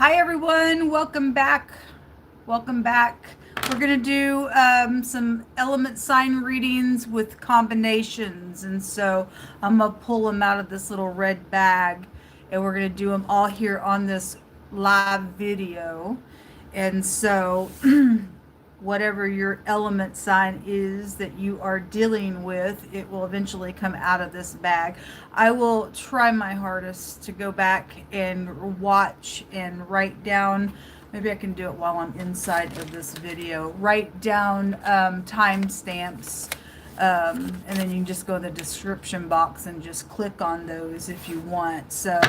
Hi everyone, welcome back. Welcome back. We're going to do some element sign readings with combinations. And so I'm going to pull them out of this little red bag and we're going to do them all here on this live video. And so whatever your element sign is that you are dealing with, it will eventually come out of this bag. I will try my hardest to go back and watch and write down. Maybe I can do it while I'm inside of this video. Write down timestamps, and then you can just go in the description box and just click on those if you want. So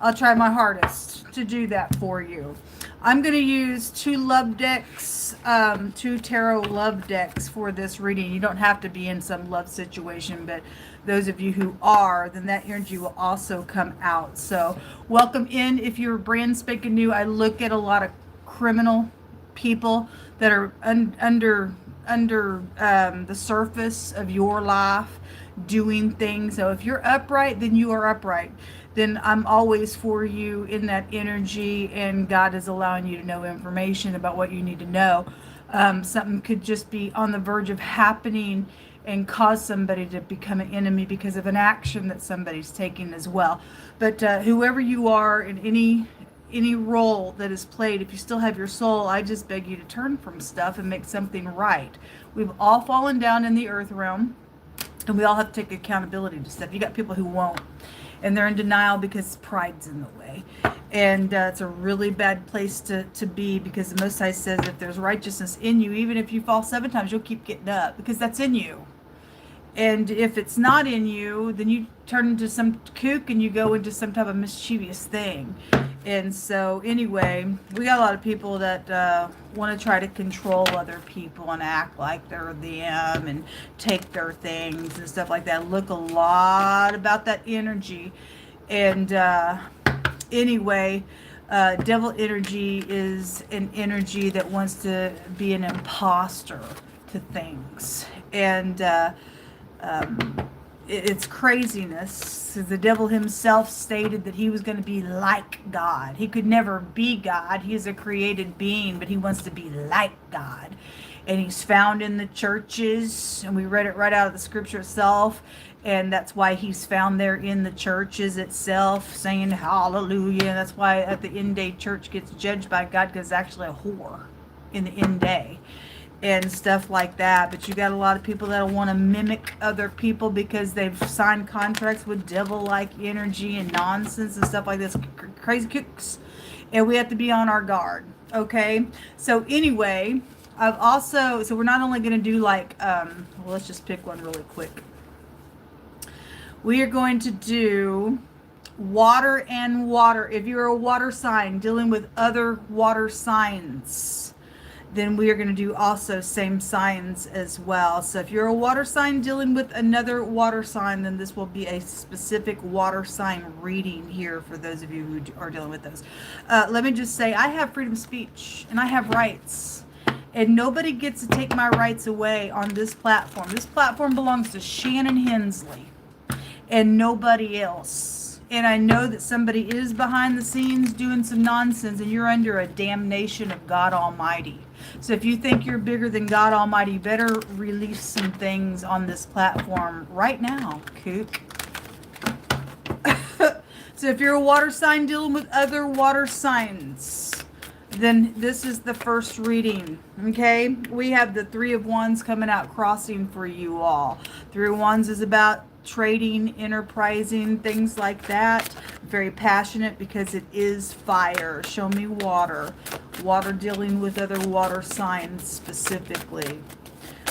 I'll try my hardest to do that for you. I'm going to use two love decks, two tarot love decks for this reading. You don't have to be in some love situation, but those of you who are, then that energy will also come out. So welcome in. If you're brand spanking new, I look at a lot of criminal people that are under the surface of your life doing things. So if you're upright, then you are upright. Then I'm always for you in that energy, and God is allowing you to know information about what you need to know. Something could just be on the verge of happening and cause somebody to become an enemy because of an action that somebody's taking as well. But whoever you are in any role that is played, if you still have your soul, I just beg you to turn from stuff and make something right. We've all fallen down in the earth realm, and we all have to take accountability to stuff. You got people who won't, and they're in denial because pride's in the way. And it's a really bad place to be, because the Most High says if there's righteousness in you, even if you fall 7 times, you'll keep getting up, because that's in you. And if it's not in you, then you turn into some kook and you go into some type of mischievous thing. And so anyway, we got a lot of people that want to try to control other people and act like they're them and take their things and stuff like that. Look a lot about that energy. And anyway, devil energy is an energy that wants to be an imposter to things. And it's craziness. The devil himself stated that he was going to be like God. He could never be God. He is a created being, but he wants to be like God. And he's found in the churches, and we read it right out of the scripture itself. And that's why he's found there in the churches itself, saying hallelujah. And that's why at the end day church gets judged by God, because it's actually a whore in the end day and stuff like that. But you got a lot of people that want to mimic other people because they've signed contracts with devil-like energy and nonsense and stuff like this, crazy kooks, and we have to be on our guard. Okay, so anyway, so we're not only going to do like well, let's just pick one really quick. We are going to do water and water. If you're a water sign dealing with other water signs, then we are going to do also same signs as well. So if you're a water sign dealing with another water sign, then this will be a specific water sign reading here for those of you who are dealing with those. Let me just say, I have freedom of speech and I have rights, and nobody gets to take my rights away on this platform. This platform belongs to Shannon Hensley and nobody else. And I know that somebody is behind the scenes doing some nonsense, and you're under a damnation of God Almighty. So if you think you're bigger than God Almighty, you better release some things on this platform right now, kook. So if you're a water sign dealing with other water signs, then this is the first reading. Okay, we have the Three of Wands coming out crossing for you all. Three of Wands is about trading, enterprising, things like that. Very passionate because it is fire. Show me water. Water dealing with other water signs specifically.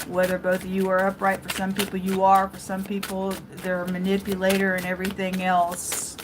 Whether both of you are upright, for some people you are, for some people they're a manipulator and everything else.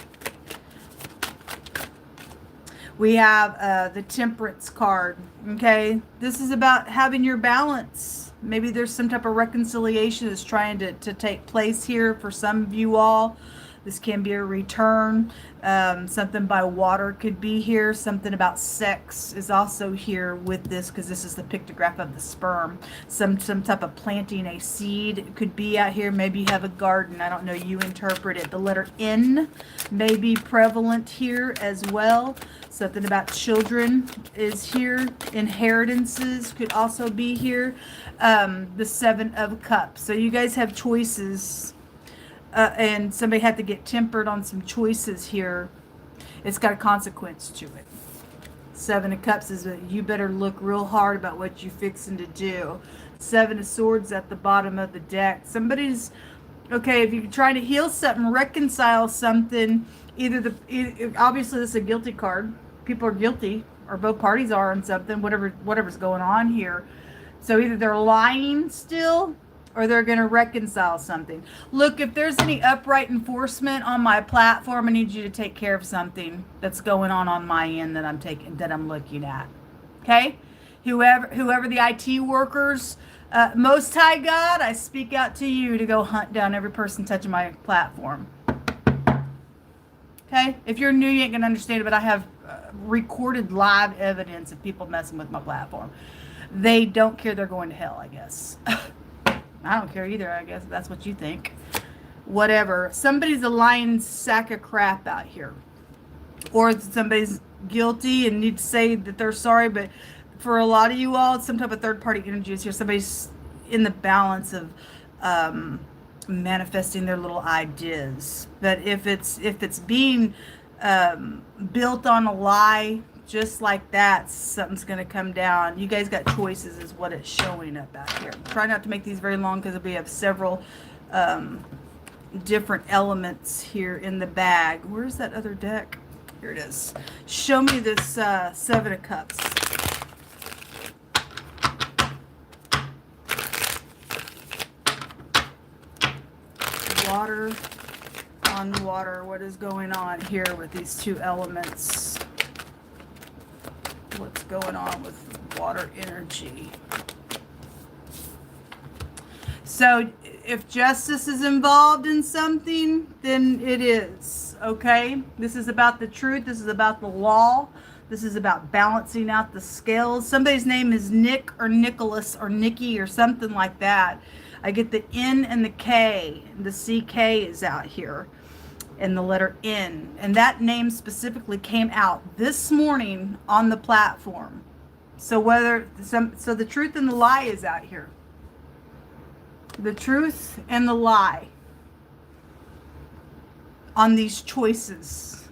We have the Temperance card. Okay, this is about having your balance. Maybe there's some type of reconciliation that's trying to take place here for some of you all. This can be a return. Something by water could be here. Something about sex is also here with this, because this is the pictograph of the sperm. Some type of planting a seed could be out here. Maybe you have a garden. I don't know. You interpret it. The letter N may be prevalent here as well. Something about children is here. Inheritances could also be here. The Seven of Cups. So you guys have choices. And somebody had to get tempered on some choices here. It's got a consequence to it. Seven of Cups is that you better look real hard about what you're fixing to do. Seven of Swords at the bottom of the deck. Somebody's, okay, if you're trying to heal something, reconcile something, obviously this is a guilty card. People are guilty, or both parties are on something, whatever's going on here. So either they're lying still, or they're going to reconcile something. Look, if there's any upright enforcement on my platform, I need you to take care of something that's going on my end that I'm looking at. Okay? Whoever the IT workers, Most High God, I speak out to you to go hunt down every person touching my platform. Okay? If you're new, you ain't going to understand it, but I have recorded live evidence of people messing with my platform. They don't care. They're going to hell, I guess. I don't care either, I guess, if that's what you think. Whatever. Somebody's a lying sack of crap out here. Or somebody's guilty and need to say that they're sorry, but for a lot of you all, some type of third-party energy is here. Somebody's in the balance of manifesting their little ideas. But if it's being built on a lie, just like that, something's going to come down. You guys got choices is what it's showing up out here. Try not to make these very long, because we have several different elements here in the bag. Where's that other deck? Here it is. Show me this Seven of Cups. Water on water. What is going on here with these two elements? What's going on with water energy? So if justice is involved in something, then it is, okay? This is about the truth. This is about the law. This is about balancing out the scales. Somebody's name is Nick or Nicholas or Nikki or something like that. I get the N and the K. The CK is out here. And the letter N, and that name specifically came out this morning on the platform. So so the truth and the lie is out here. The truth and the lie on these choices.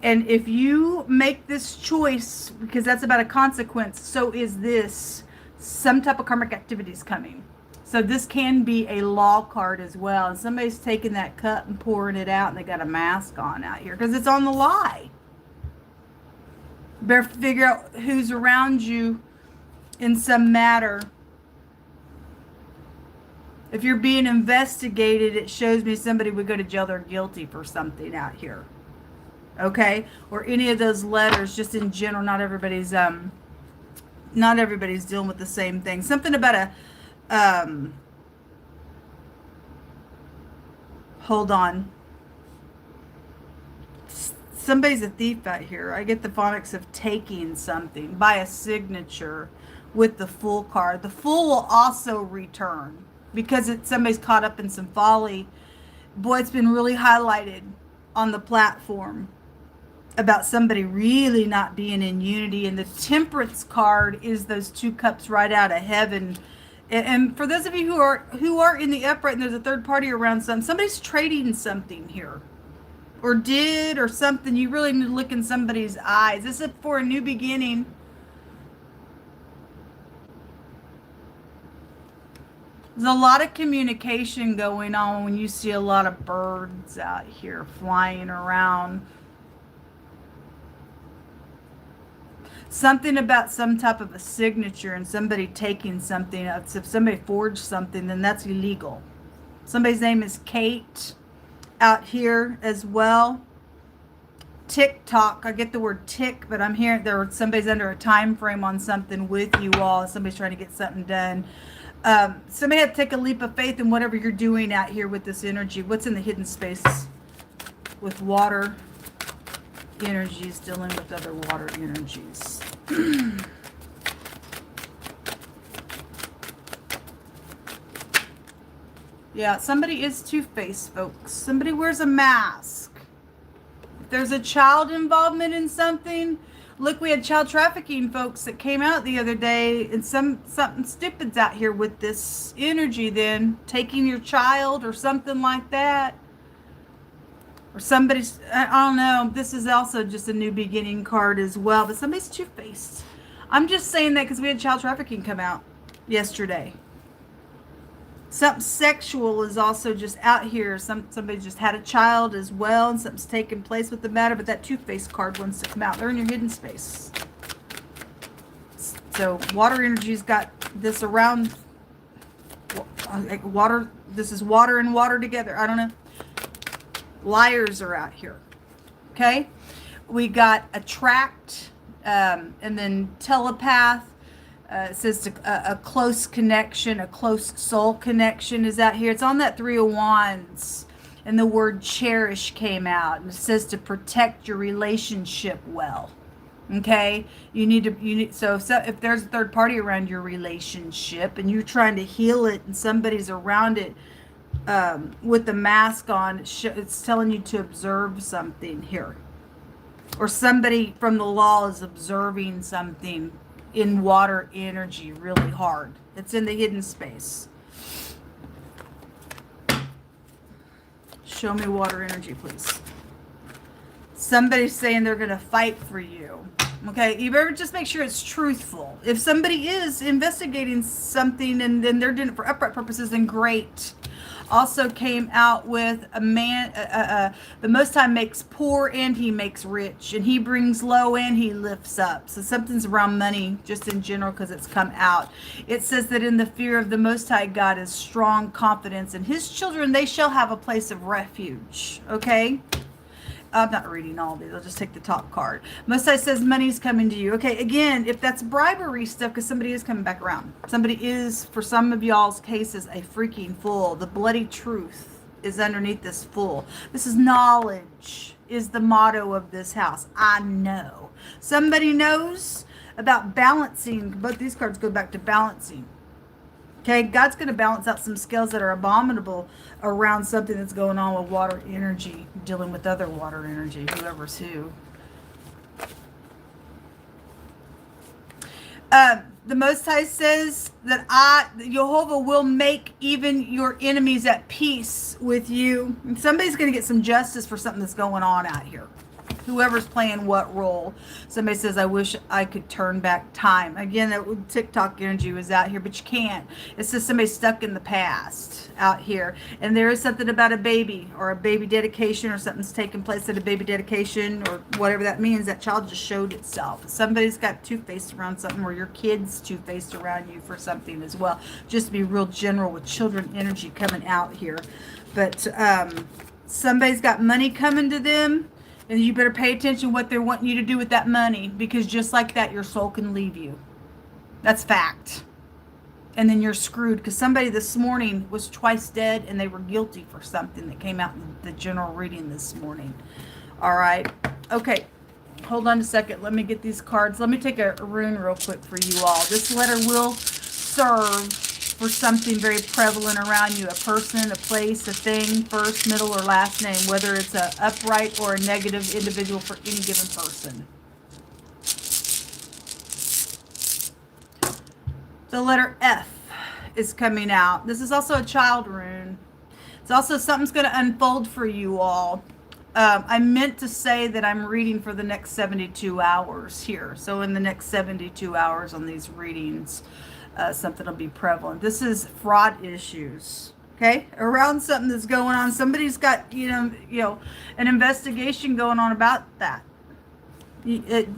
And if you make this choice, because that's about a consequence, so is this. Some type of karmic activity is coming. So this can be a law card as well. And somebody's taking that cup and pouring it out, and they got a mask on out here because it's on the lie. Better figure out who's around you in some matter. If you're being investigated, it shows me somebody would go to jail. They're guilty for something out here. Okay? Or any of those letters, just in general. Not everybody's dealing with the same thing. Something about a hold on. Somebody's a thief out here. I get the phonics of taking something by a signature with the Fool card. The Fool will also return because somebody's caught up in some folly. Boy, it's been really highlighted on the platform about somebody really not being in unity. And the Temperance card is those two cups right out of heaven. And for those of you who are in the upright and there's a third party around somebody's trading something here. Or did, or something. You really need to look in somebody's eyes. This is for a new beginning. There's a lot of communication going on when you see a lot of birds out here flying around. Something about some type of a signature and somebody taking something. If somebody forged something, then that's illegal. Somebody's name is Kate out here as well. TikTok. I get the word tick, but I'm hearing somebody's under a time frame on something with you all. Somebody's trying to get something done. Somebody had to take a leap of faith in whatever you're doing out here with this energy. What's in the hidden spaces? with water energies, dealing with other water energies. Yeah, somebody is two-faced, folks. Somebody wears a mask. If there's a child involvement in something, look, we had child trafficking folks that came out the other day, and something stupid's out here with this energy then, taking your child or something like that. Or somebody's, I don't know, this is also just a new beginning card as well, but somebody's two-faced. I'm just saying that because we had child trafficking come out yesterday. Something sexual is also just out here. Somebody just had a child as well, and something's taking place with the matter, but that two-faced card wants to come out. They're in your hidden space. So water energy's got this around, like water, this is water and water together. I don't know. Liars are out here. Okay? We got attract, and then telepath. It says a close connection, a close soul connection is out here. It's on that 3 of Wands, and the word cherish came out, and it says to protect your relationship well. Okay, you need so if there's a third party around your relationship and you're trying to heal it, and somebody's around it with the mask on, it's telling you to observe something here, or somebody from the law is observing something in water energy really hard. It's in the hidden space. Show me water energy, please. Somebody's saying they're going to fight for you. Okay, you better just make sure it's truthful. If somebody is investigating something and then they're doing it for upright purposes, then great. Also came out with a man, the Most High makes poor and he makes rich, and he brings low and he lifts up. So something's around money just in general because it's come out. It says that in the fear of the Most High God is strong confidence, and his children, they shall have a place of refuge. Okay? I'm not reading all these. I'll just take the top card. Most High says money's coming to you. Okay, again, if that's bribery stuff, because somebody is coming back around. Somebody is, for some of y'all's cases, a freaking fool. The bloody truth is underneath this fool. This is knowledge, is the motto of this house. I know. Somebody knows about balancing. Both these cards go back to balancing. Okay, God's going to balance out some scales that are abominable around something that's going on with water energy, dealing with other water energy, whoever's who. The Most High says that Jehovah will make even your enemies at peace with you. And somebody's going to get some justice for something that's going on out here. Whoever's playing what role. Somebody says, I wish I could turn back time. Again, that TikTok energy was out here, but you can't. It's just somebody stuck in the past out here. And there is something about a baby or a baby dedication, or something's taking place at a baby dedication, or whatever that means. That child just showed itself. Somebody's got two-faced around something, or your kid's two-faced around you for something as well. Just to be real general with children energy coming out here. But somebody's got money coming to them. And you better pay attention what they're wanting you to do with that money, because just like that, your soul can leave you. That's fact. And then you're screwed, because somebody this morning was twice dead and they were guilty for something that came out in the general reading this morning. All right. Okay. Hold on a second. Let me get these cards. Let me take a rune real quick for you all. This letter will serve for something very prevalent around you, a person, a place, a thing, first, middle, or last name, whether it's a upright or a negative individual for any given person. The letter F is coming out. This is also a child rune. It's also something's going to unfold for you all. I meant to say that I'm reading for the next 72 hours here. So in the next 72 hours on these readings, something will be prevalent. This is fraud issues, okay? Around something that's going on. Somebody's got, you know, an investigation going on about that.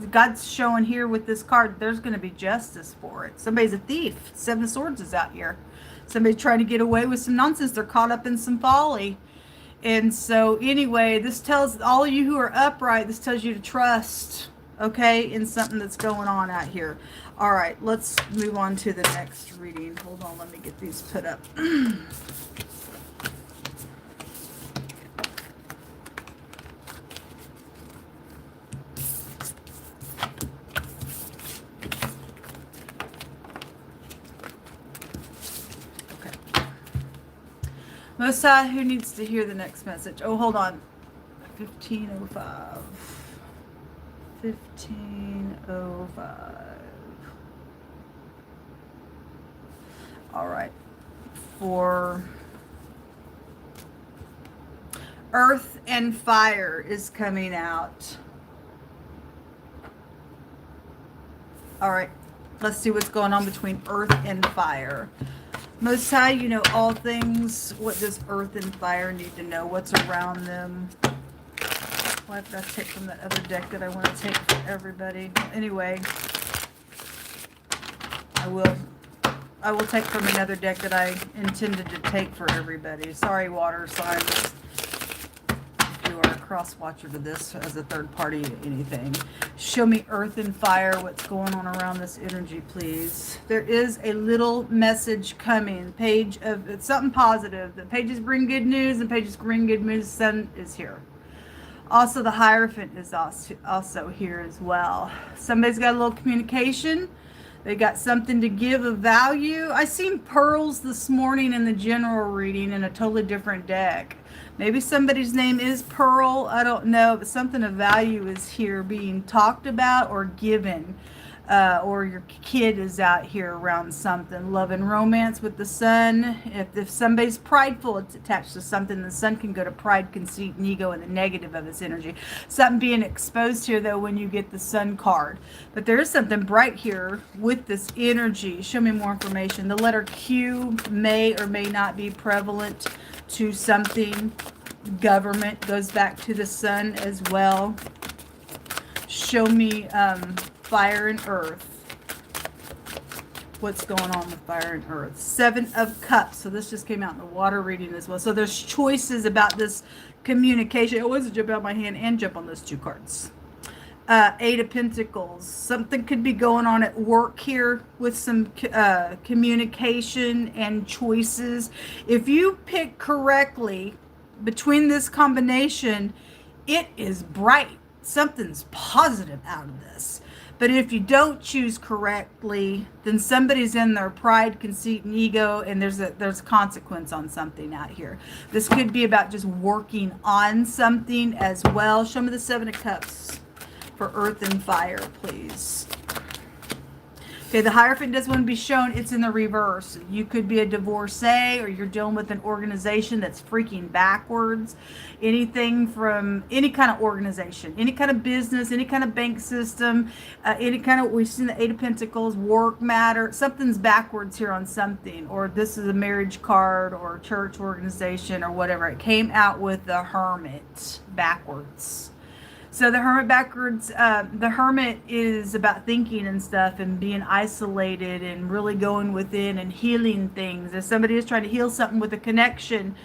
God's showing here with this card, there's going to be justice for it. Somebody's a thief. 7 of Swords is out here. Somebody's trying to get away with some nonsense. They're caught up in some folly. And so anyway, this tells all of you who are upright, this tells you to trust, okay, in something that's going on out here. All right, let's move on to the next reading. Hold on, let me get these put up. Most High, who needs to hear the next message? Oh, hold on. 1505. 1505. All right. For Earth and Fire is coming out. All right. Let's see what's going on between Earth and Fire. Most High, you know all things. What does Earth and Fire need to know? What's around them? Why did I take from that other deck that I want to take for everybody? Anyway, I will take from another deck that I intended to take for everybody. Sorry, water signs. You are a cross watcher to this as a third party anything. Show me Earth and Fire, what's going on around this energy, please. There is a little message coming. Page of, it's something positive. The pages bring good news and pages bring good news. Sun is here. Also, the Hierophant is also here as well. Somebody's got a little communication. They got something to give of value. I seen pearls this morning in the general reading in a totally different deck. Maybe somebody's name is Pearl. I don't know. But something of value is here being talked about or given. Or your kid is out here around something. Love and romance with the sun. If somebody's prideful, it's attached to something. The sun can go to pride, conceit, and ego and the negative of its energy. Something being exposed here, though, when you get the sun card. But there is something bright here with this energy. Show me more information. The letter Q may or may not be prevalent to something. Government goes back to the sun as well. Show me Fire and Earth. What's going on with Fire and Earth? 7 of Cups. So this just came out in the water reading as well. So there's choices about this communication. I always jump out my hand and jump on those 2 cards. 8 of Pentacles. Something could be going on at work here with some communication and choices. If you pick correctly between this combination, it is bright. Something's positive out of this. But if you don't choose correctly, then somebody's in their pride, conceit, and ego, and there's a consequence on something out here. This could be about just working on something as well. Show me the 7 of Cups for Earth and Fire, please. Okay, the Hierophant does want to be shown. It's in the reverse. You could be a divorcee, or you're dealing with an organization that's freaking backwards. Anything from any kind of organization, any kind of business, any kind of bank system, any kind of, we've seen the 8 of Pentacles, work matter. Something's backwards here on something, or this is a marriage card or church organization or whatever. It came out with the Hermit backwards. So the Hermit backwards, the Hermit is about thinking and stuff and being isolated and really going within and healing things. If somebody is trying to heal something with a connection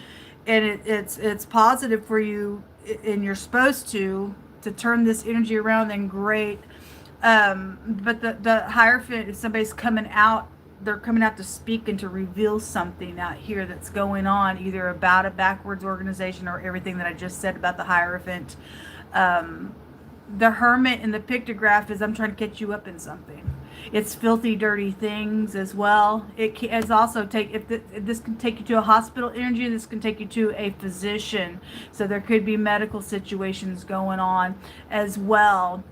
and it's positive for you and you're supposed to turn this energy around, then great. But the Hierophant, if somebody's coming out, they're coming out to speak and to reveal something out here that's going on, either about a backwards organization or everything that I just said about the Hierophant. The Hermit in the pictograph is I'm trying to catch you up in something. It's filthy, dirty things as well. It is also this can take you to a hospital energy. This can take you to a physician. So there could be medical situations going on as well.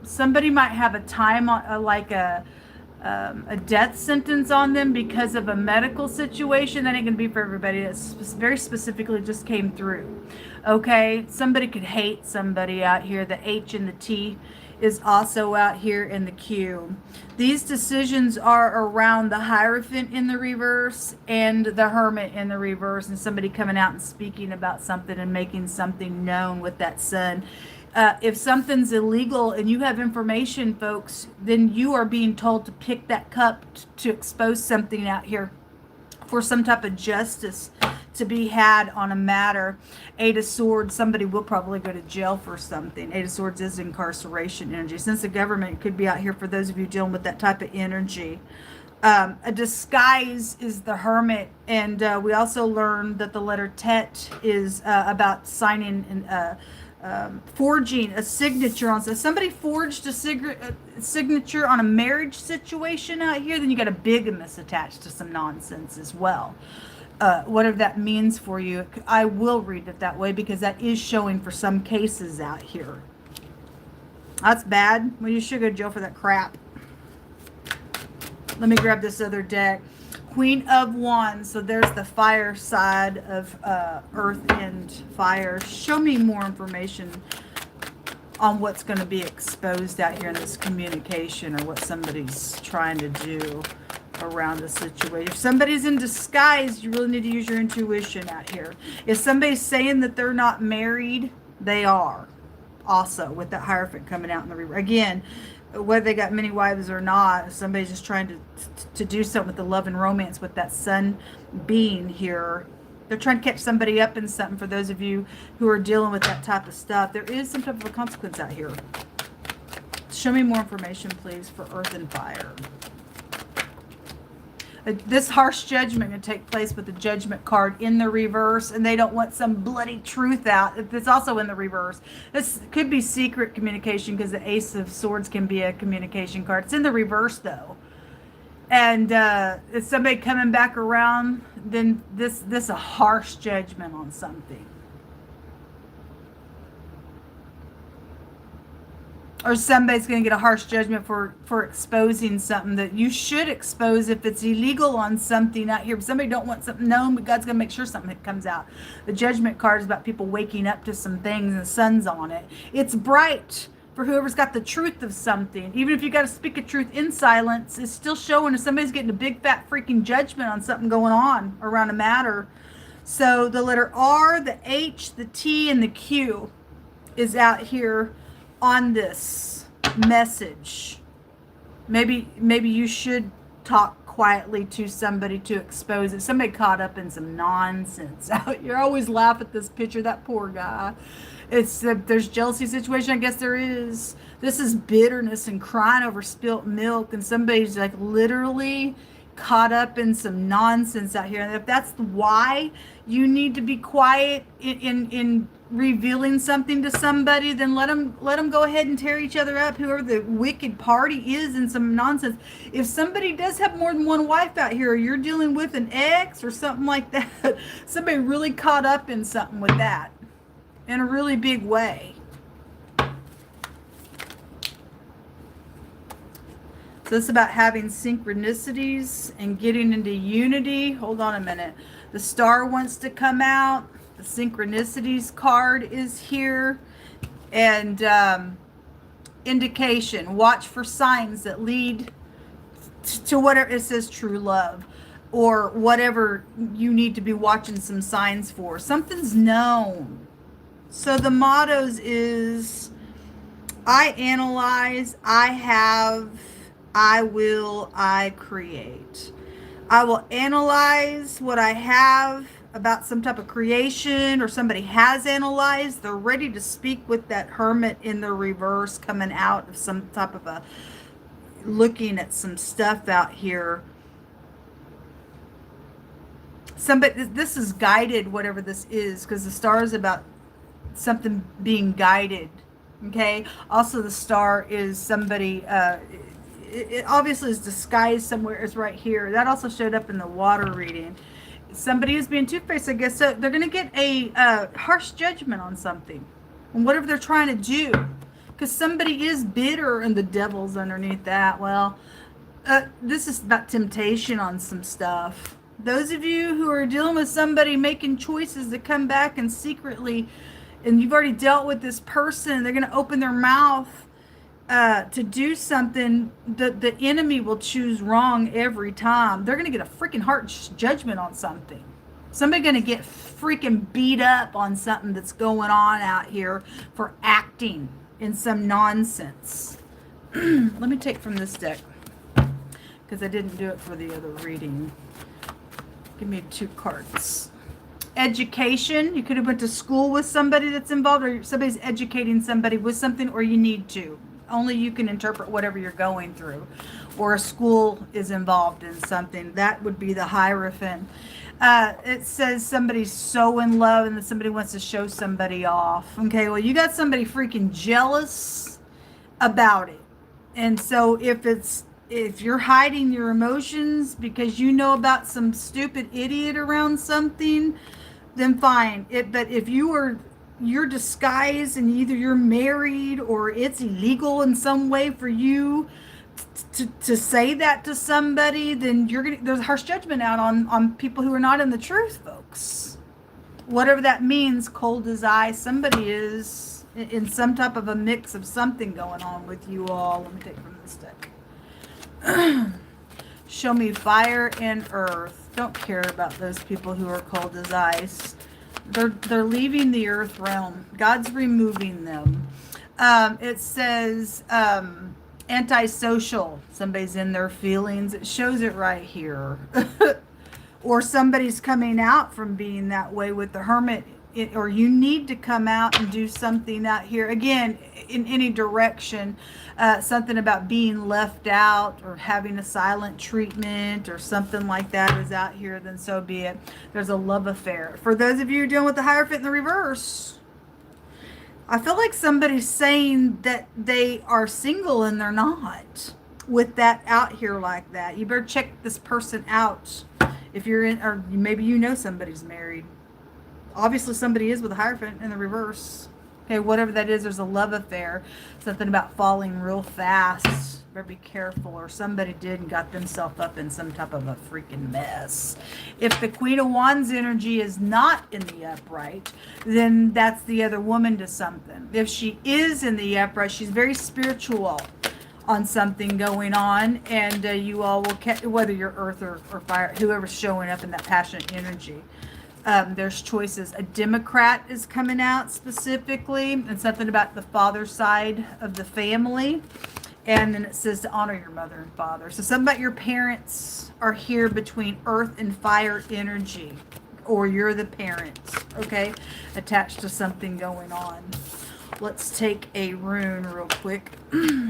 Somebody might have a time like a death sentence on them because of a medical situation. That ain't gonna be for everybody. That's very specifically just came through. Okay, somebody could hate somebody out here. The H and the T is also out here in the Q. These decisions are around the Hierophant in the reverse and the Hermit in the reverse, and somebody coming out and speaking about something and making something known with that sun. If something's illegal and you have information, folks, then you are being told to pick that cup to expose something out here for some type of justice to be had on a matter. 8 of Swords, somebody will probably go to jail for something. 8 of Swords is incarceration energy. Since the government could be out here for those of you dealing with that type of energy. A disguise is the Hermit, and we also learned that the letter Tet is about signing and forging a signature on. So somebody forged a signature on a marriage situation out here, then you got a bigamist attached to some nonsense as well. whatever that means for you. I will read it that way because that is showing for some cases out here. That's bad. Well, you should go to jail for that crap. Let me grab this other deck. Queen of Wands. So there's the fire side of earth and fire. Show me more information on what's going to be exposed out here in this communication, or what somebody's trying to do around the situation. If somebody's in disguise, you really need to use your intuition out here. If somebody's saying that they're not married, they are. Also, with that Hierophant coming out in the river. Again, whether they got many wives or not, if somebody's just trying to do something with the love and romance with that sun being here, they're trying to catch somebody up in something. For those of you who are dealing with that type of stuff, there is some type of a consequence out here. Show me more information, please, for earth and fire. This harsh judgment can take place with the Judgment card in the reverse, and they don't want some bloody truth out. It's also in the reverse. This could be secret communication because the Ace of Swords can be a communication card. It's in the reverse, though. And if somebody coming back around, then this a harsh judgment on something. Or somebody's going to get a harsh judgment for exposing something that you should expose if it's illegal on something out here. But somebody don't want something known, but God's going to make sure something comes out. The Judgment card is about people waking up to some things, and the sun's on it. It's bright for whoever's got the truth of something. Even if you got to speak a truth in silence, it's still showing if somebody's getting a big fat freaking judgment on something going on around a matter. So the letter R, the H, the T, and the Q is out here on this message. Maybe you should talk quietly to somebody to expose it. Somebody caught up in some nonsense out here. I always laugh at this picture, that poor guy. It's there's jealousy situation, I guess there is. This is bitterness and crying over spilt milk, and somebody's like literally caught up in some nonsense out here. And if that's why you need to be quiet in revealing something to somebody, then let them go ahead and tear each other up, whoever the wicked party is in some nonsense. If somebody does have more than one wife out here, or you're dealing with an ex or something like that, somebody really caught up in something with that in a really big way. So it's about having synchronicities and getting into unity. Hold on a minute. The Star wants to come out. The Synchronicities card is here. And indication. Watch for signs that lead to whatever it says, true love. Or whatever you need to be watching some signs for. Something's known. So the mottos is, I analyze, I have, I will, I create. I will analyze what I have about some type of creation, or somebody has analyzed. They're ready to speak with that Hermit in the reverse, coming out of some type of a, looking at some stuff out here. Somebody, this is guided, whatever this is, because the Star is about something being guided. Okay. Also, the Star is somebody, it obviously is disguised somewhere. It's right here. That also showed up in the water reading. Somebody is being two-faced, I guess. So they're going to get a harsh judgment on something, on whatever they're trying to do, because somebody is bitter and the devil's underneath that. Well, this is about temptation on some stuff. Those of you who are dealing with somebody making choices to come back and secretly, and you've already dealt with this person, they're going to open their mouth to do something, the enemy will choose wrong every time. They're going to get a freaking harsh judgment on something. Somebody's going to get freaking beat up on something that's going on out here for acting in some nonsense. Let me take from this deck, because I didn't do it for the other reading. Give me 2 cards. Education. You could have went to school with somebody that's involved, or somebody's educating somebody with something, or you need to. Only you can interpret whatever you're going through. Or a school is involved in something. That would be the Hierophant. It says somebody's so in love and that somebody wants to show somebody off. Okay, well, you got somebody freaking jealous about it. And so if if you're hiding your emotions because you know about some stupid idiot around something, then fine. But if you're disguised and either you're married or it's illegal in some way for you to say that to somebody, then there's harsh judgment out on people who are not in the truth, folks. Whatever that means, cold as ice. Somebody is in some type of a mix of something going on with you all. Let me take from this deck. Show me fire and earth. Don't care about those people who are cold as ice. They're leaving the earth realm. God's removing them. It says antisocial. Somebody's in their feelings. It shows it right here. Or somebody's coming out from being that way with the hermit. Or you need to come out and do something out here. Again, in any direction. Something about being left out or having a silent treatment or something like that is out here, then so be it. There's a love affair. For those of you dealing with the Hierophant in the reverse, I feel like somebody's saying that they are single and they're not with that out here like that. You better check this person out if you're in, or maybe you know somebody's married. Obviously somebody is with the Hierophant in the reverse. Okay, whatever that is, there's a love affair. Something about falling real fast. Better be careful. Or somebody did and got themselves up in some type of a freaking mess. If the Queen of Wands energy is not in the upright, then that's the other woman to something. If she is in the upright, she's very spiritual on something going on. And you all will catch, whether you're earth or fire, whoever's showing up in that passionate energy. There's choices. A Democrat is coming out specifically, and something about the father side of the family. And then it says to honor your mother and father. So something about your parents are here between earth and fire energy, or you're the parent, okay, attached to something going on. Let's take a rune real quick.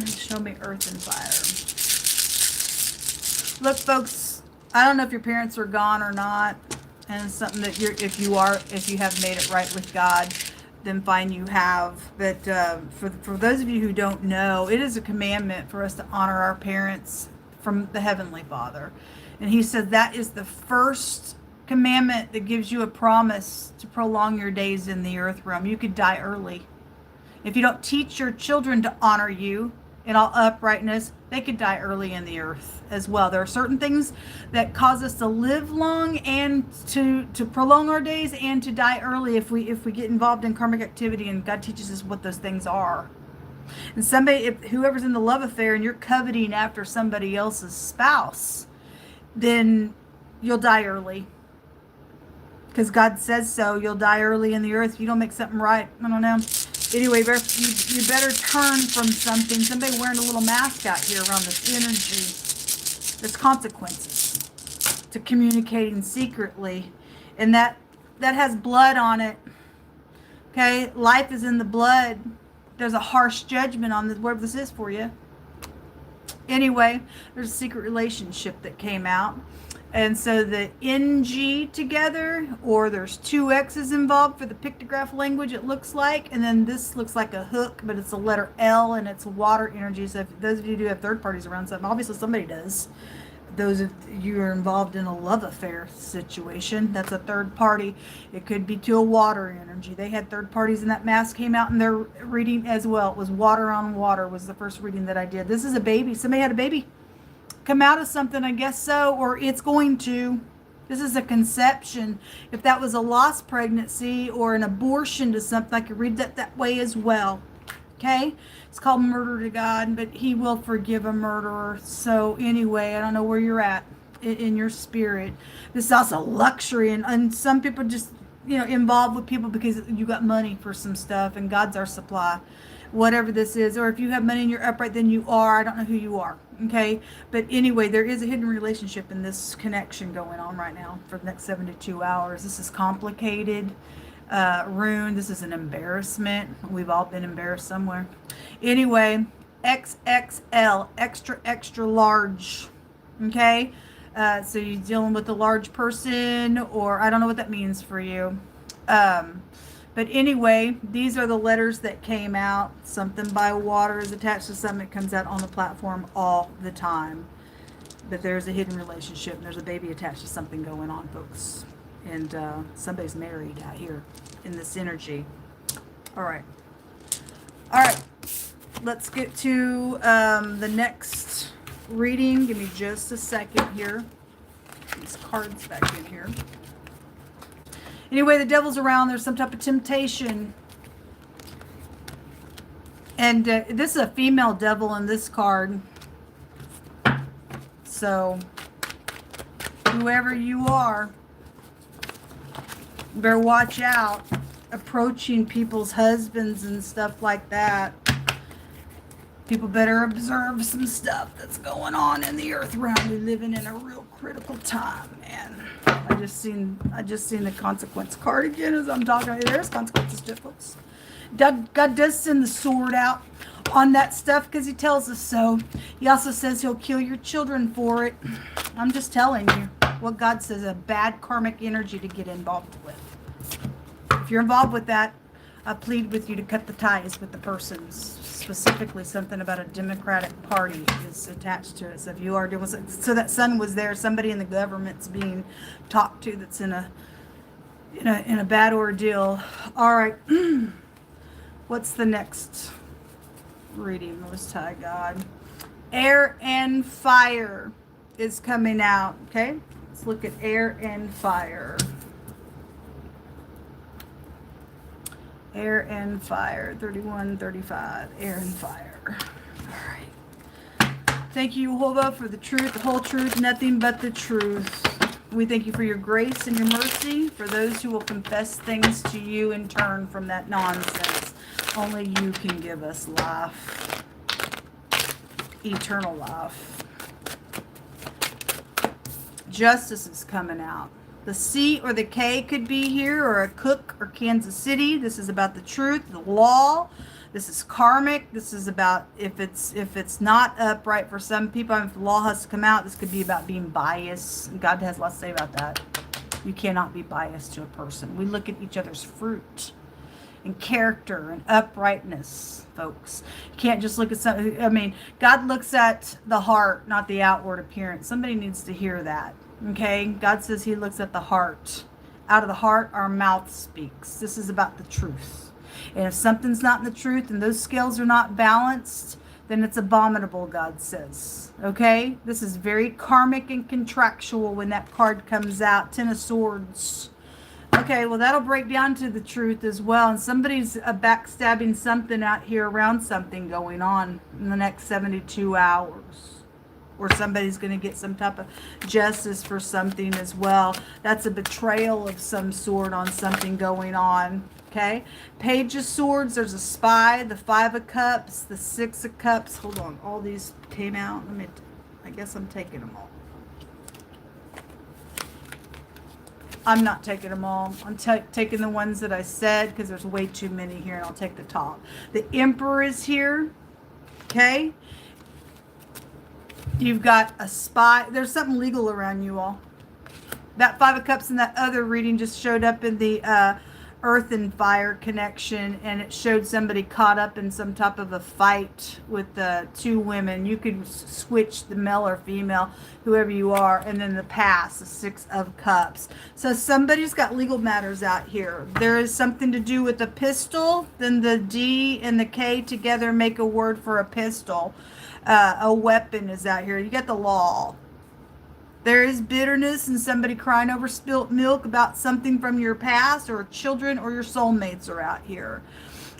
Show me earth and fire. Look, folks, I don't know if your parents are gone or not. And it's something that if you have made it right with God, then fine, you have. But for those of you who don't know, it is a commandment for us to honor our parents from the Heavenly Father. And he said that is the first commandment that gives you a promise to prolong your days in the earth realm. You could die early. If you don't teach your children to honor you in all uprightness, they could die early in the earth as well. There are certain things that cause us to live long and to prolong our days and to die early if we get involved in karmic activity, and God teaches us what those things are. And whoever's in the love affair and you're coveting after somebody else's spouse, then you'll die early. Because God says so. You'll die early in the earth if you don't make something right. I don't know. Anyway, you better turn from something. Somebody wearing a little mask out here around this energy. There's consequences to communicating secretly. And that has blood on it. Okay? Life is in the blood. There's a harsh judgment on this, whatever this is for you. Anyway, there's a secret relationship that came out. And so the NG together, or there's two X's involved for the pictograph language, it looks like. And then this looks like a hook, but it's a letter L and it's water energy. So if those of you do have third parties around something, obviously somebody does. Those of you are involved in a love affair situation, that's a third party. It could be to a water energy. They had third parties, and that mask came out in their reading as well. It was water on water was the first reading that I did. This is a baby. Somebody had a baby come out of something, I guess so, or it's going to. This is a conception. If that was a lost pregnancy or an abortion to something, I could read that way as well. Okay? It's called murder to God, but he will forgive a murderer. So anyway, I don't know where you're at in your spirit. This is also luxury, and some people just, involved with people because you got money for some stuff, and God's our supply. Whatever this is, or if you have money and you're upright, then you are. I don't know who you are. Okay? But anyway, there is a hidden relationship in this connection going on right now for the next 72 hours. This is complicated. Rune, this is an embarrassment. We've all been embarrassed somewhere. Anyway, XXL, extra, extra large. Okay? So you're dealing with a large person, or I don't know what that means for you. But anyway, these are the letters that came out. Something by water is attached to something that comes out on the platform all the time. But there's a hidden relationship, and there's a baby attached to something going on, folks. And somebody's married out here in this energy. All right. All right. Let's get to the next reading. Give me just a second here. These cards back in here. Anyway, the devil's around. There's some type of temptation. And this is a female devil in this card. So, whoever you are, better watch out. Approaching people's husbands and stuff like that. People better observe some stuff that's going on in the earth realm. We're living in a real critical time, man. I just seen the consequence card again as I'm talking. There's consequences to it, folks. God does send the sword out on that stuff because he tells us so. He also says he'll kill your children for it. I'm just telling you what God says, a bad karmic energy to get involved with. If you're involved with that, I plead with you to cut the ties with the persons. Specifically, something about a Democratic Party is attached to it. So if you are doing so, that son was there. Somebody in the government's being talked to that's in a bad ordeal. All right, what's the next reading? Most High God, air and fire is coming out. Okay, let's look at air and fire. Air and fire, 31, 35, air and fire. All right. Thank you, Jehovah, for the truth, the whole truth, nothing but the truth. We thank you for your grace and your mercy, for those who will confess things to you and turn from that nonsense. Only you can give us life, eternal life. Justice is coming out. The C or the K could be here, or a Cook or Kansas City. This is about the truth, the law. This is karmic. This is about if it's not upright for some people, if the law has to come out, this could be about being biased. God has a lot to say about that. You cannot be biased to a person. We look at each other's fruit and character and uprightness, folks. You can't just look at something. I mean, God looks at the heart, not the outward appearance. Somebody needs to hear that. Okay, God says he looks at the heart. Out of the heart, our mouth speaks. This is about the truth. And if something's not in the truth and those scales are not balanced, then it's abominable, God says. Okay, this is very karmic and contractual when that card comes out. 10 of Swords. Okay, well, that'll break down to the truth as well. And somebody's backstabbing something out here around something going on in the next 72 hours. Or somebody's going to get some type of justice for something as well. That's a betrayal of some sort on something going on. Okay. Page of Swords. There's a spy. The 5 of Cups. The 6 of Cups. Hold on. All these came out. I guess I'm taking them all. I'm not taking them all. I'm taking the ones that I said because there's way too many here, and I'll take the top. The Emperor is here. Okay. You've got a spy. There's something legal around you all. That 5 of Cups in that other reading just showed up in the earth and fire connection, and it showed somebody caught up in some type of a fight with 2 women. You could switch the male or female, whoever you are, and then the past, the 6 of Cups. So somebody's got legal matters out here. There is something to do with a pistol. Then the D and the K together make a word for a pistol. A weapon is out here. You got the law. There is bitterness and somebody crying over spilt milk about something from your past, or children, or your soulmates are out here.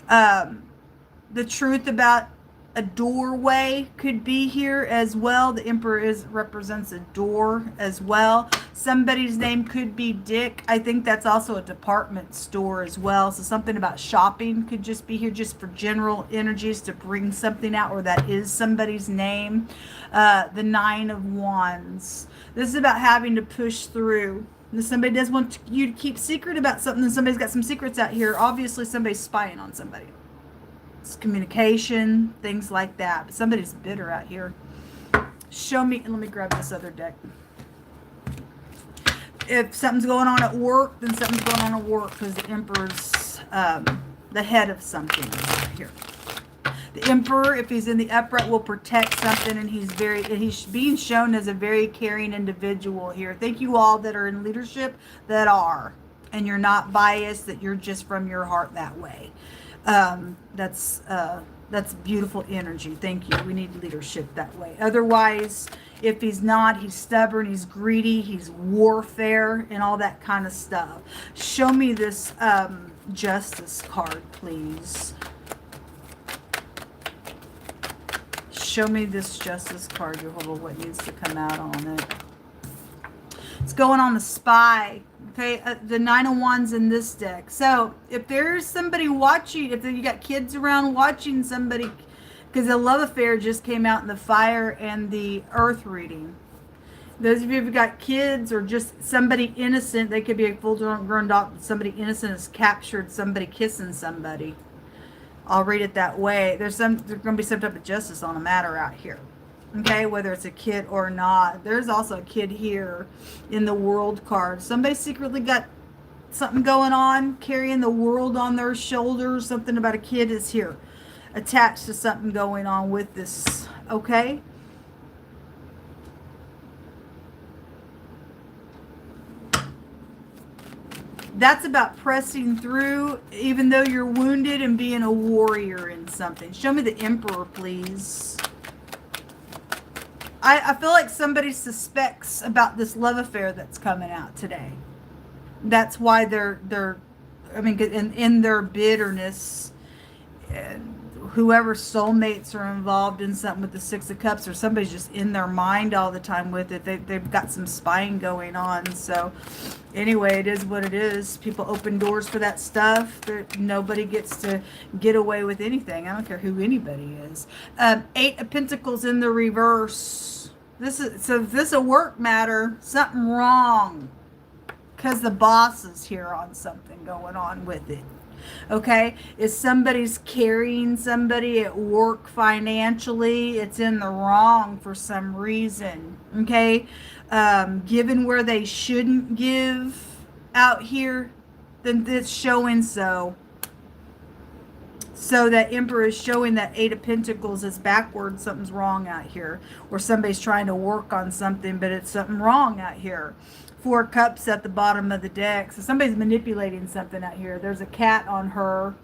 The truth about a doorway could be here as well. The Emperor represents a door as well. Somebody's name could be Dick. I think that's also a department store as well. So something about shopping could just be here, just for general energies to bring something out, or that is somebody's name. The 9 of Wands. This is about having to push through. If somebody does want you to keep secret about something, and somebody's got some secrets out here, obviously somebody's spying on somebody. It's communication, things like that. But somebody's bitter out here. Show me, and let me grab this other deck. If something's going on at work, then something's going on at work, because the Emperor's the head of something here. The Emperor, if he's in the upright, will protect something, and he's being shown as a very caring individual here. Thank you all that are in leadership that are, and you're not biased, that you're just from your heart that way. That's beautiful energy. Thank you. We need leadership that way. Otherwise, if he's not, he's stubborn, he's greedy, he's warfare, and all that kind of stuff. Show me this Justice card, please. Show me this Justice card. Hold on, what needs to come out on it? It's going on the Spy. Okay, the Nine of Wands in this deck. So if there's somebody watching, if you got kids around watching somebody, because the love affair just came out in the Fire and the Earth reading. Those of you who've got kids or just somebody innocent, they could be a full-grown dog. Somebody innocent has captured somebody kissing somebody. I'll read it that way. There's going to be some type of justice on a matter out here. Okay, whether it's a kid or not. There's also a kid here in the World card. Somebody secretly got something going on, carrying the world on their shoulders. Something about a kid is here, attached to something going on with this. Okay. That's about pressing through, even though you're wounded, and being a warrior in something. Show me the Emperor, please. I feel like somebody suspects about this love affair that's coming out today. That's why they're I mean, in their bitterness, whoever soulmates are involved in something with the Six of Cups, or somebody's just in their mind all the time with it. They've got some spying going on. So anyway, it is what it is. People open doors for that stuff. Nobody gets to get away with anything. I don't care who anybody is. Eight of Pentacles in the reverse. This is a work matter. Something wrong. Because the boss is here on something going on with it. Okay, if somebody's carrying somebody at work financially, it's in the wrong for some reason. Okay, given where they shouldn't give out here, then it's showing so. So that Emperor is showing that Eight of Pentacles is backwards. Something's wrong out here, or somebody's trying to work on something, but it's something wrong out here. Four of Cups at the bottom of the deck. So somebody's manipulating something out here. There's a cat on her,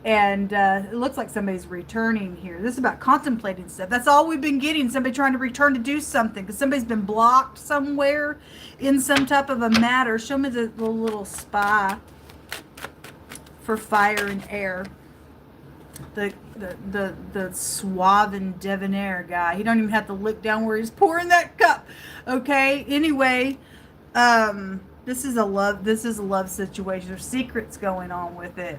and it looks like somebody's returning here. This is about contemplating stuff. That's all we've been getting. Somebody trying to return to do something because somebody's been blocked somewhere in some type of a matter. Show me the little Spy for Fire and Air. The suave and debonair guy. He don't even have to look down where he's pouring that cup. Okay. Anyway. This is a love situation. There's secrets going on with it.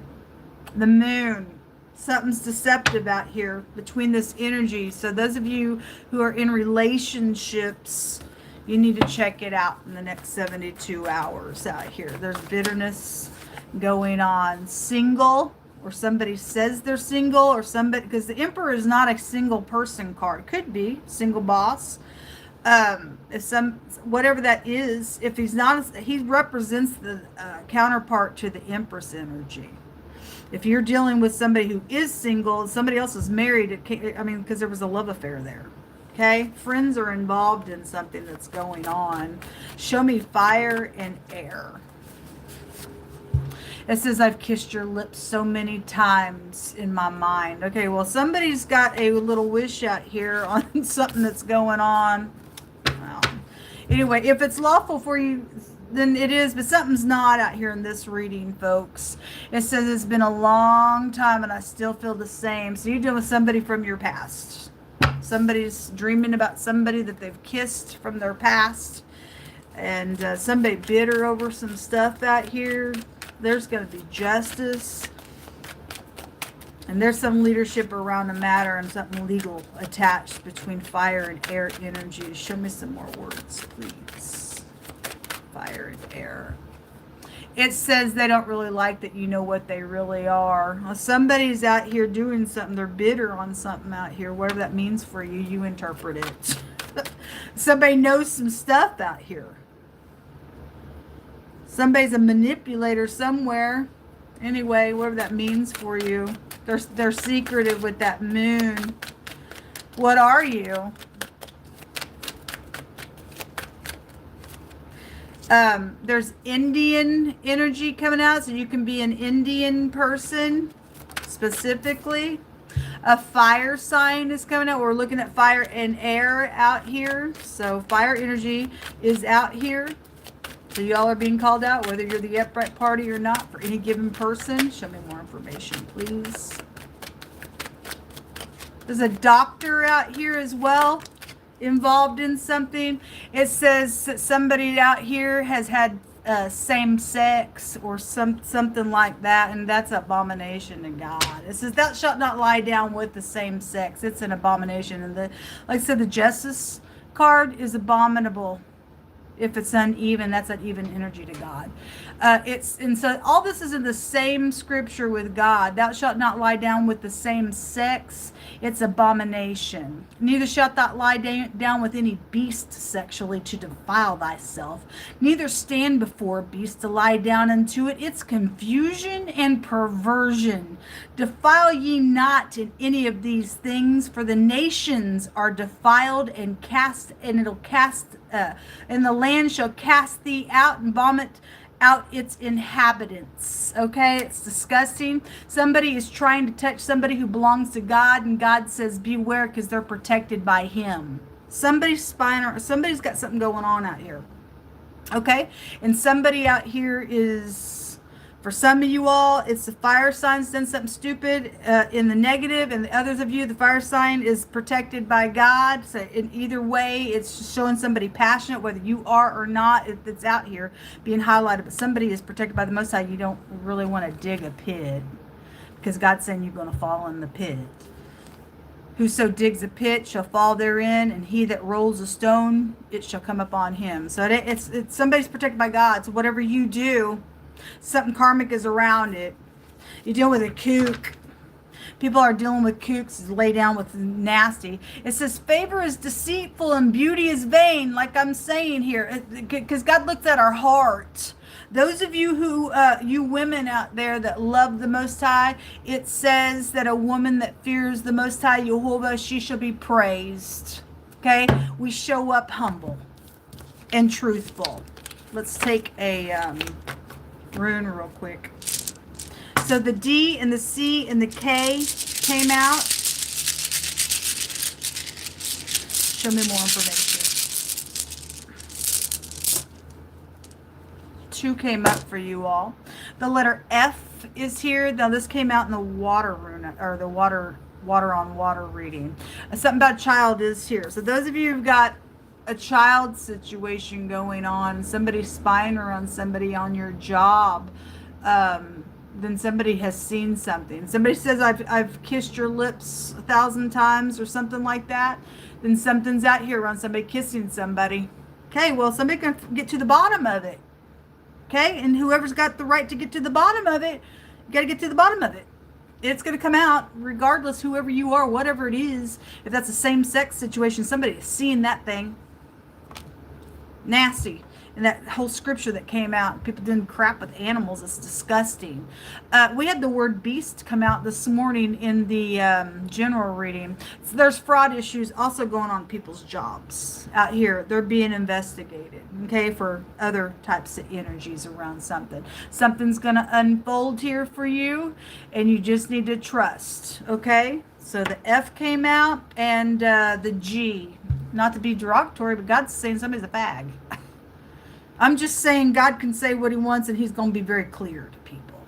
The Moon. Something's deceptive out here between this energy. So those of you who are in relationships, you need to check it out in the next 72 hours out here. There's bitterness going on. Single, or somebody says they're single, or somebody, because the Emperor is not a single person card. Could be single boss. If whatever that is, if he's not, he represents the counterpart to the Empress energy. If you're dealing with somebody who is single, somebody else is married, because there was a love affair there. Okay, friends are involved in something that's going on. Show me Fire and Air. It says, I've kissed your lips so many times in my mind. Okay, well, somebody's got a little wish out here on something that's going on. Well, anyway, if it's lawful for you, then it is, but something's not out here in this reading, folks. It says it's been a long time and I still feel the same. So you're dealing with somebody from your past. Somebody's dreaming about somebody that they've kissed from their past. And somebody bitter over some stuff out here. There's going to be justice. And there's some leadership around the matter and something legal attached between Fire and Air energy. Show me some more words, please. Fire and Air. It says they don't really like that you know what they really are. Well, somebody's out here doing something. They're bitter on something out here. Whatever that means for you, you interpret it. Somebody knows some stuff out here. Somebody's a manipulator somewhere. Anyway, whatever that means for you. They're secretive with that moon. What are you? There's Indian energy coming out, so you can be an Indian person specifically. A fire sign is coming out. We're looking at fire and air out here. So fire energy is out here. So y'all are being called out, whether you're the upright party or not, for any given person. Show me more information, please. There's a doctor out here as well, involved in something. It says that somebody out here has had same sex or something like that, and that's abomination to God. It says, "Thou shalt not lie down with the same sex." It's an abomination, and like I said, the justice card is abominable. If it's uneven, that's uneven energy to God. And so all this is in the same scripture with God. Thou shalt not lie down with the same sex. It's abomination. Neither shalt thou lie down with any beast sexually to defile thyself. Neither stand before a beast to lie down unto it. It's confusion and perversion. Defile ye not in any of these things, for the nations are defiled and cast, and it'll cast, and the land shall cast thee out and vomit out its inhabitants. Okay, it's disgusting. Somebody is trying to touch somebody who belongs to God, and God says beware, because they're protected by him. Somebody's spying, or somebody's got something going on out here. Okay, and somebody out here is, for some of you all, it's the fire sign's done something stupid in the negative, and the others of you, the fire sign is protected by God. So in either way, it's showing somebody passionate, whether you are or not. It's out here being highlighted, but somebody is protected by the Most High. You don't really want to dig a pit, because God's saying you're going to fall in the pit. Whoso digs a pit shall fall therein, and he that rolls a stone, it shall come upon him. So it's somebody's protected by God. So whatever you do, something karmic is around it. You deal with a kook. People are dealing with kooks, lay down with nasty. It says favor is deceitful and beauty is vain, like I'm saying here, because God looks at our heart. Those of you who, you women out there that love the Most High, it says that a woman that fears the Most High, Jehovah, she shall be praised. Okay? We show up humble and truthful. Let's take a rune real quick. So the D and the C and the K came out. Show me more information. 2 came up for you all. The letter F is here. Now this came out in the water rune, or the water on water reading. Something about child is here. So those of you who've got a child situation going on, somebody spying around somebody on your job, then somebody has seen something. Somebody says, I've kissed your lips 1,000 times or something like that. Then something's out here around somebody kissing somebody. Okay, well, somebody can get to the bottom of it. Okay, and whoever's got the right to get to the bottom of it, you got to get to the bottom of it. It's going to come out regardless, whoever you are, whatever it is. If that's a same-sex situation, somebody is seeing that thing. Nasty. And that whole scripture that came out, people doing crap with animals, it's disgusting. We had the word beast come out this morning in the general reading. So there's fraud issues also going on in people's jobs out here. They're being investigated, okay, for other types of energies around something. Something's going to unfold here for you, and you just need to trust, okay? So the F came out, and the G. Not to be derogatory, but God's saying somebody's a fag. I'm just saying God can say what he wants, and he's going to be very clear to people.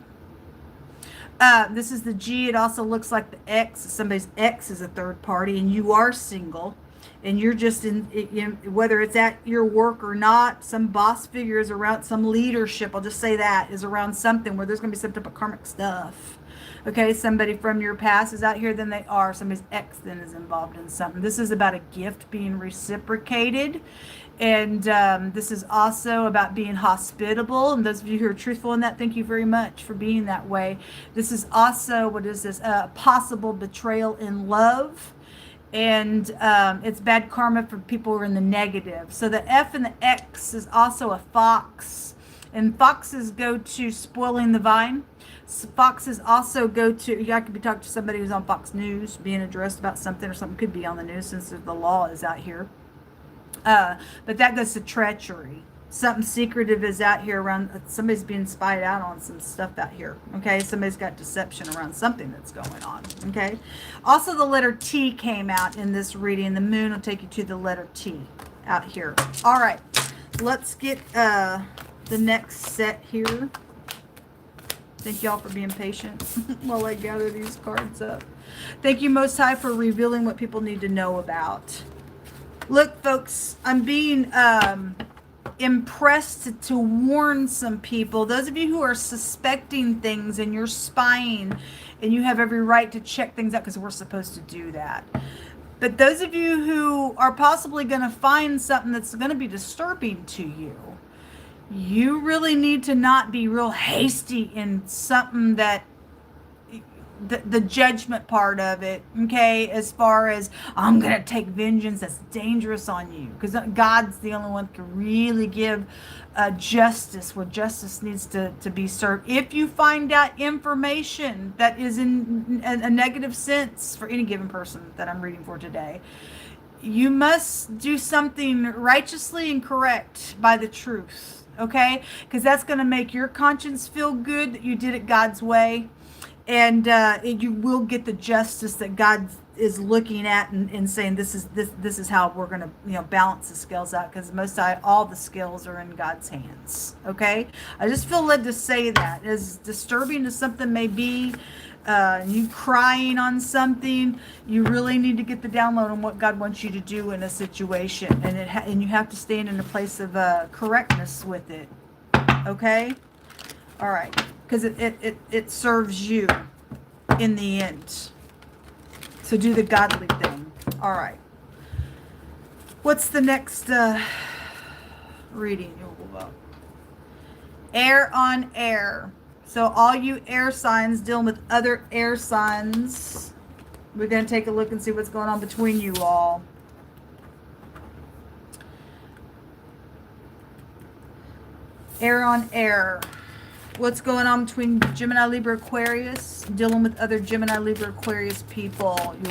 This is the G. It also looks like the X. Somebody's X is a third party, and you are single, and you're just whether it's at your work or not, some boss figure is around, some leadership, I'll just say that, is around something where there's going to be some type of karmic stuff. Okay, somebody from your past is out here, then they are. Somebody's ex then is involved in something. This is about a gift being reciprocated. And this is also about being hospitable. And those of you who are truthful in that, thank you very much for being that way. This is also, what is this? Possible betrayal in love. And it's bad karma for people who are in the negative. So the F and the X is also a fox. And foxes go to spoiling the vine. Foxes also go to, I could be talking to somebody who's on Fox News, being addressed about something, or something could be on the news since the law is out here. But that goes to treachery. Something secretive is out here around, somebody's being spied out on some stuff out here. Okay, somebody's got deception around something that's going on. Okay, also the letter T came out in this reading. The moon will take you to the letter T out here. All right, let's get the next set here. Thank y'all for being patient while I gather these cards up. Thank you, Most High, for revealing what people need to know about. Look, folks, I'm being impressed to warn some people. Those of you who are suspecting things and you're spying, and you have every right to check things out because we're supposed to do that. But those of you who are possibly going to find something that's going to be disturbing to you, you really need to not be real hasty in something that the judgment part of it, okay, as far as I'm gonna take vengeance, that's dangerous on you, because God's the only one that can really give justice where justice needs to be served. If you find out information that is in a negative sense for any given person that I'm reading for today, you must do something righteously and correct by the truth, okay, because that's going to make your conscience feel good that you did it God's way. And you will get the justice that God is looking at and saying this is how we're going to balance the scales out, because all the scales are in God's hands. Okay, I just feel led to say that, as disturbing as something may be, you crying on something, you really need to get the download on what God wants you to do in a situation, and you have to stand in a place of correctness with it. Okay, all right. Because it serves you in the end. So do the godly thing. All right. What's the next reading? Air on air. So all you air signs dealing with other air signs, we're going to take a look and see what's going on between you all. Air on air. What's going on between Gemini, Libra, Aquarius, dealing with other Gemini, Libra, Aquarius people? What's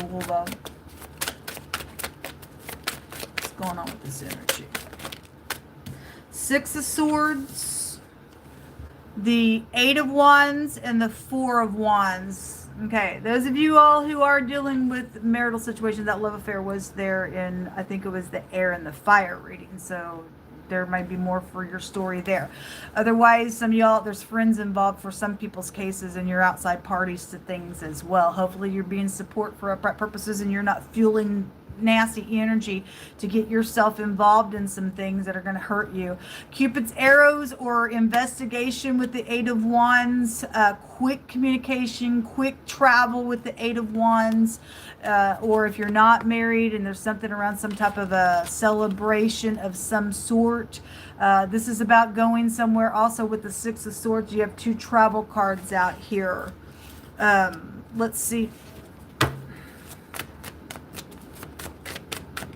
going on with this energy? Six of Swords, the Eight of Wands, and the Four of Wands. Okay, those of you all who are dealing with marital situations, that love affair was there in, I think it was the air and the fire reading. So there might be more for your story there. Otherwise, some of y'all, there's friends involved for some people's cases, and you're outside parties to things as well. Hopefully you're being support for upright purposes, and you're not fueling nasty energy to get yourself involved in some things that are going to hurt you. Cupid's arrows or investigation with the Eight of Wands, quick communication, quick travel with the Eight of Wands, or if you're not married and there's something around some type of a celebration of some sort. This is about going somewhere. Also with the Six of Swords, you have two travel cards out here. Let's see.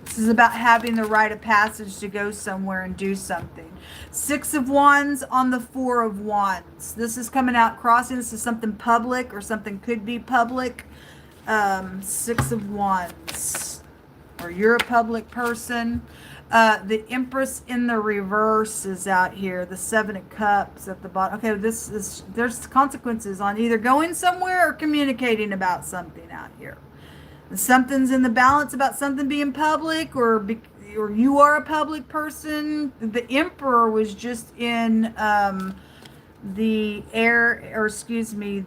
This is about having the rite of passage to go somewhere and do something. Six of Wands on the Four of Wands. This is coming out crossing. This is something public, or something could be public. Six of Wands. Or you're a public person. The Empress in the reverse is out here. The Seven of Cups at the bottom. Okay, there's consequences on either going somewhere or communicating about something out here. Something's in the balance about something being public, or you are a public person. The Emperor was just in the air, or excuse me,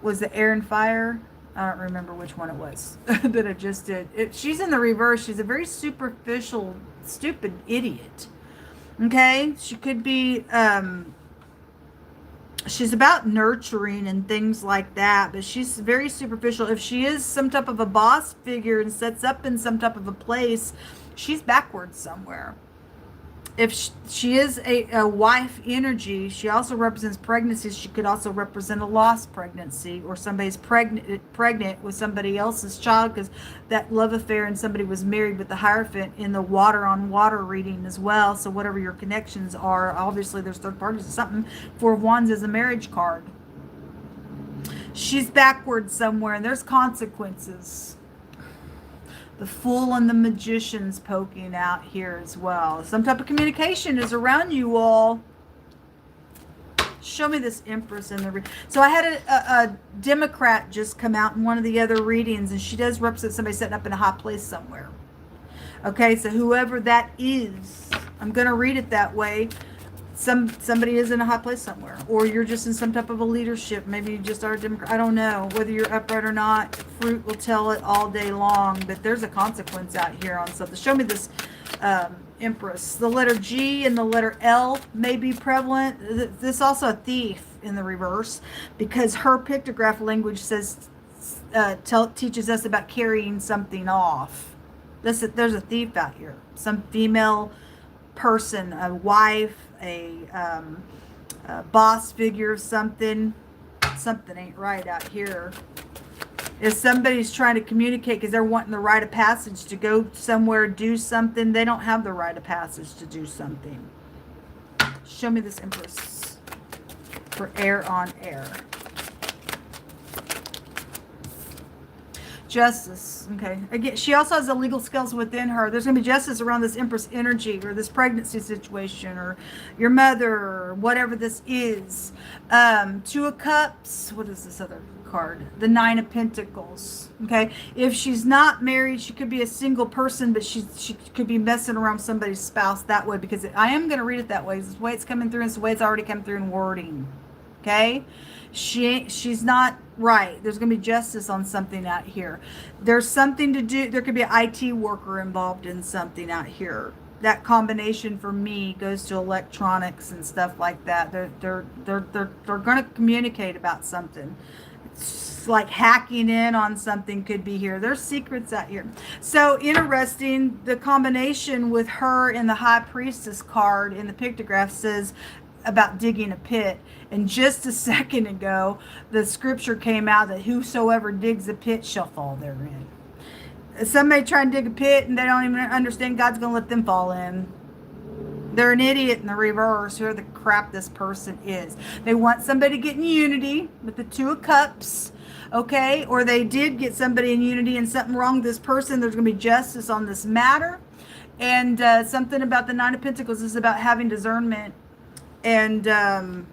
was the air and fire? I don't remember which one it was that I just did. She's in the reverse. She's a very superficial, stupid idiot. Okay? She could be... she's about nurturing and things like that, but she's very superficial. If she is some type of a boss figure and sets up in some type of a place, she's backwards somewhere. if she is a wife energy, she also represents pregnancy. She could also represent a lost pregnancy, or somebody's pregnant with somebody else's child, because that love affair and somebody was married with the Hierophant in the water on water reading as well. So whatever your connections are, obviously there's third parties or something. Four of Wands is a marriage card. She's backwards somewhere, and there's consequences. The Fool and the Magician's poking out here as well. Some type of communication is around you all. Show me this Empress in the so I had a Democrat just come out in one of the other readings, and she does represent somebody sitting up in a high place somewhere. Okay, so whoever that is, I'm going to read it that way. Somebody is in a high place somewhere, or you're just in some type of a leadership. Maybe you just are a Democrat. I don't know whether you're upright or not. Fruit will tell it all day long, but there's a consequence out here on something. Show me this Empress. The letter G and the letter L may be prevalent. This also a thief in the reverse, because her pictograph language says teaches us about carrying something off. There's a thief out here. Some female person, a wife, a boss figure, something ain't right out here. If somebody's trying to communicate because they're wanting the rite of passage to go somewhere, do something, they don't have the rite of passage to do something. Show me this Empress for air on air. Justice. Okay. Again, she also has the legal skills within her. There's going to be justice around this Empress energy, or this pregnancy situation, or your mother, or whatever this is. Two of Cups. What is this other card? The Nine of Pentacles. Okay. If she's not married, she could be a single person, but she could be messing around somebody's spouse that way, because I am going to read it that way. It's the way it's coming through, and it's the way it's already come through in wording. Okay. She's not right. There's going to be justice on something out here. There's something to do. There could be an IT worker involved in something out here. That combination for me goes to electronics and stuff like that. They're going to communicate about something. It's like hacking in on something could be here. There's secrets out here. So interesting. The combination with her and the High Priestess card in the pictograph says about digging a pit, and just a second ago the scripture came out that whosoever digs a pit shall fall therein. Somebody try and dig a pit and they don't even understand God's gonna let them fall in. They're an idiot in the reverse, whoever the crap this person is. They want somebody to get in unity with the Two of Cups, okay, or they did get somebody in unity and something wrong with this person. There's gonna be justice on this matter. And something about the Nine of Pentacles is about having discernment. And the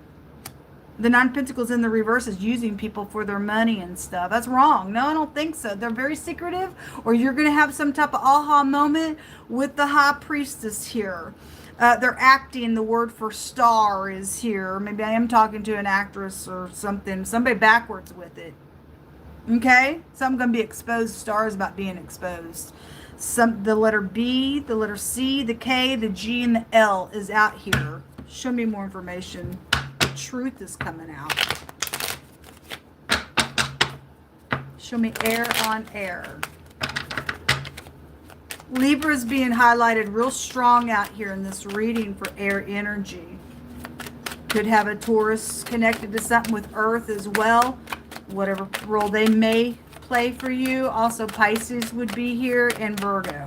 Nine of Pentacles in the reverse is using people for their money and stuff. That's wrong. No, I don't think so. They're very secretive, or you're going to have some type of aha moment with the High Priestess here. They're acting. The word for star is here. Maybe I am talking to an actress or something. Somebody backwards with it. Okay? So I'm going to be exposed. Star is about being exposed. The letter B, the letter C, the K, the G, and the L is out here. Show me more information. The truth is coming out. Show me air on air. Libra is being highlighted real strong out here in this reading for air energy. Could have a Taurus connected to something with Earth as well. Whatever role they may play for you. Also Pisces would be here, and Virgo.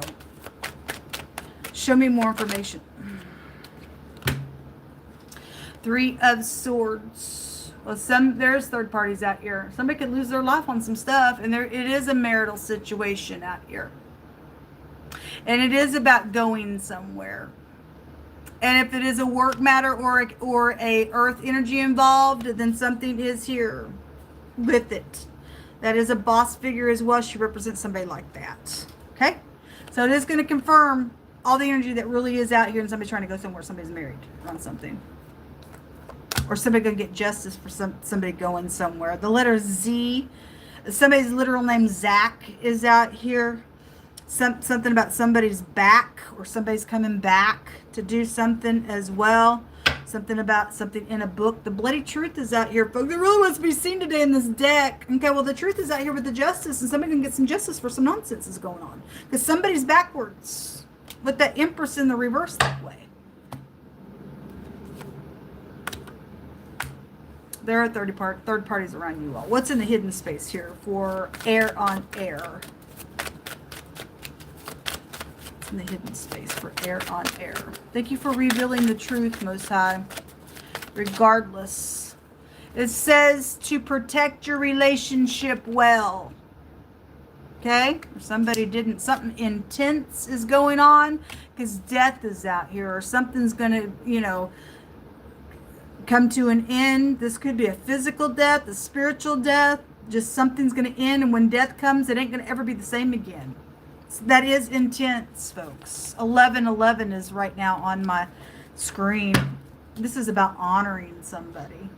Show me more information. Three of Swords. Well, there's third parties out here. Somebody could lose their life on some stuff, and it is a marital situation out here. And it is about going somewhere. And if it is a work matter or a earth energy involved, then something is here with it. That is a boss figure as well. She represents somebody like that. Okay? So it is going to confirm all the energy that really is out here, and somebody trying to go somewhere. Somebody's married on something. Or somebody going to get justice for somebody going somewhere. The letter Z. Somebody's literal name Zach is out here. Something about somebody's back, or somebody's coming back to do something as well. Something about something in a book. The bloody truth is out here, folks. It really wants to be seen today in this deck. Okay, well, the truth is out here with the justice, and somebody can get some justice for some nonsense is going on. Because somebody's backwards with that Empress in the reverse that way. There are third parties around you all. What's in the hidden space here for air on air? In the hidden space for air on air. Thank you for revealing the truth, Most High. Regardless. It says to protect your relationship well. Okay? Or somebody didn't, something intense is going on because death is out here, or something's going to, you know, come to an end. This could be a physical death, a spiritual death. Just something's going to end, and when death comes, it ain't going to ever be the same again. That is intense, folks. 1111 is right now on my screen. This is about honoring somebody.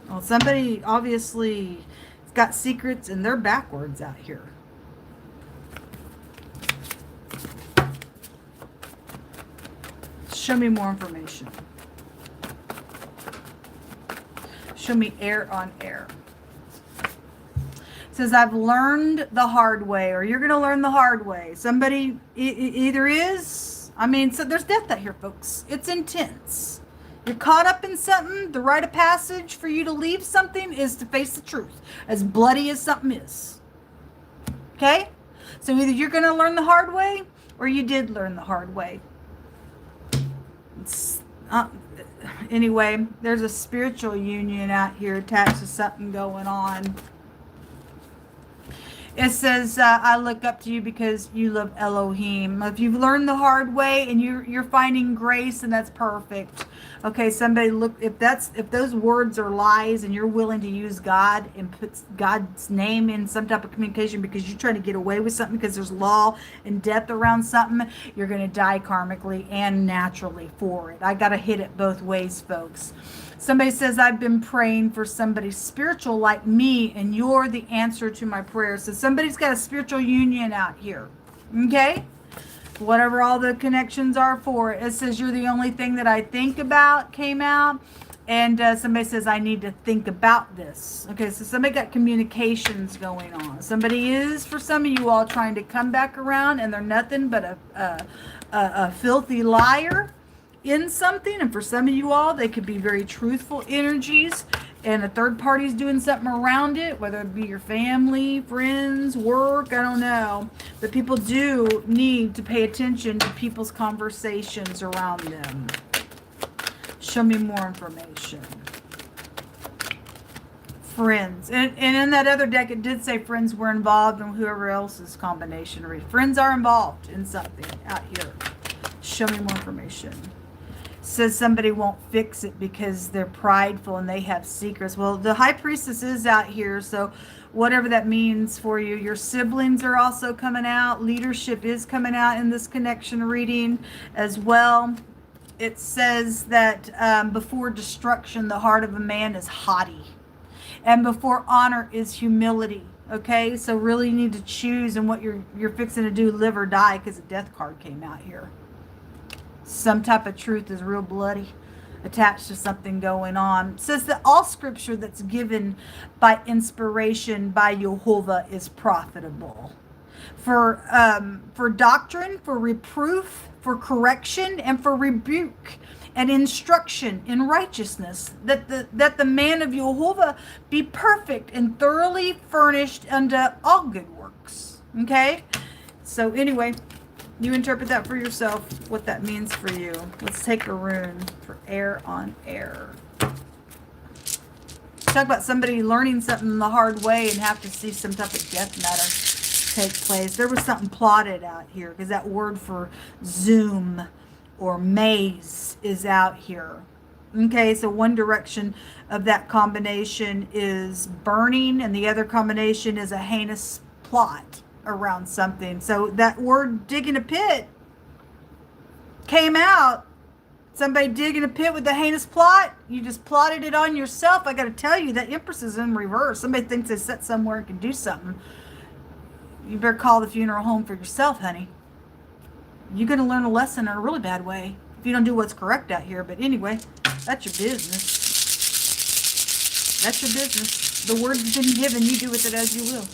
Well, somebody obviously has got secrets and they're backwards out here. Show me more information. Show me air on air. Says, I've learned the hard way, or you're going to learn the hard way. Somebody either is, I mean, so there's death out here, folks. It's intense. You're caught up in something. The rite of passage for you to leave something is to face the truth, as bloody as something is. Okay? So either you're going to learn the hard way, or you did learn the hard way. Anyway, there's a spiritual union out here attached to something going on. It says, I look up to you because you love Elohim. If you've learned the hard way and you're finding grace, and that's perfect. Okay, somebody look, if those words are lies and you're willing to use God and put God's name in some type of communication because you're trying to get away with something because there's law and death around something, you're going to die karmically and naturally for it. I got to hit it both ways, folks. Somebody says, I've been praying for somebody spiritual like me, and you're the answer to my prayers. So somebody's got a spiritual union out here. Okay? Whatever all the connections are for it. It says, you're the only thing that I think about came out. And somebody says, I need to think about this. Okay, so somebody got communications going on. Somebody is, for some of you all, trying to come back around, and they're nothing but a filthy liar in something. And for some of you all, they could be very truthful energies, and a third party's doing something around it, whether it be your family, friends, work, I don't know. But people do need to pay attention to people's conversations around them. Show me more information. Friends. And in that other deck, it did say friends were involved, and whoever else's combination. Friends are involved in something out here. Show me more information. Says somebody won't fix it because they're prideful and they have secrets. Well, the high priestess is out here, so whatever that means for you. Your siblings are also coming out. Leadership is coming out in this connection reading as well. It says that before destruction, the heart of a man is haughty, and before honor is humility. Okay, so really you need to choose in what you're fixing to do, live or die, because a death card came out here. Some type of truth is real bloody, attached to something going on. It says that all scripture that's given by inspiration by Jehovah is profitable for doctrine, for reproof, for correction, and for rebuke and instruction in righteousness, that the man of Jehovah be perfect and thoroughly furnished unto all good works. Okay, so anyway, you interpret that for yourself, what that means for you. Let's take a rune for air on air. Talk about somebody learning something the hard way and have to see some type of death matter take place. There was something plotted out here, because that word for Zoom or maze is out here. Okay, so one direction of that combination is burning, and the other combination is a heinous plot around something. So that word digging a pit came out. Somebody digging a pit with the heinous plot. You just plotted it on yourself. I got to tell you, that Empress is in reverse. Somebody thinks they sit somewhere and can do something. You better call the funeral home for yourself, honey. You're going to learn a lesson in a really bad way if you don't do what's correct out here. But anyway, that's your business. That's your business. The word's been given. You do with it as you will.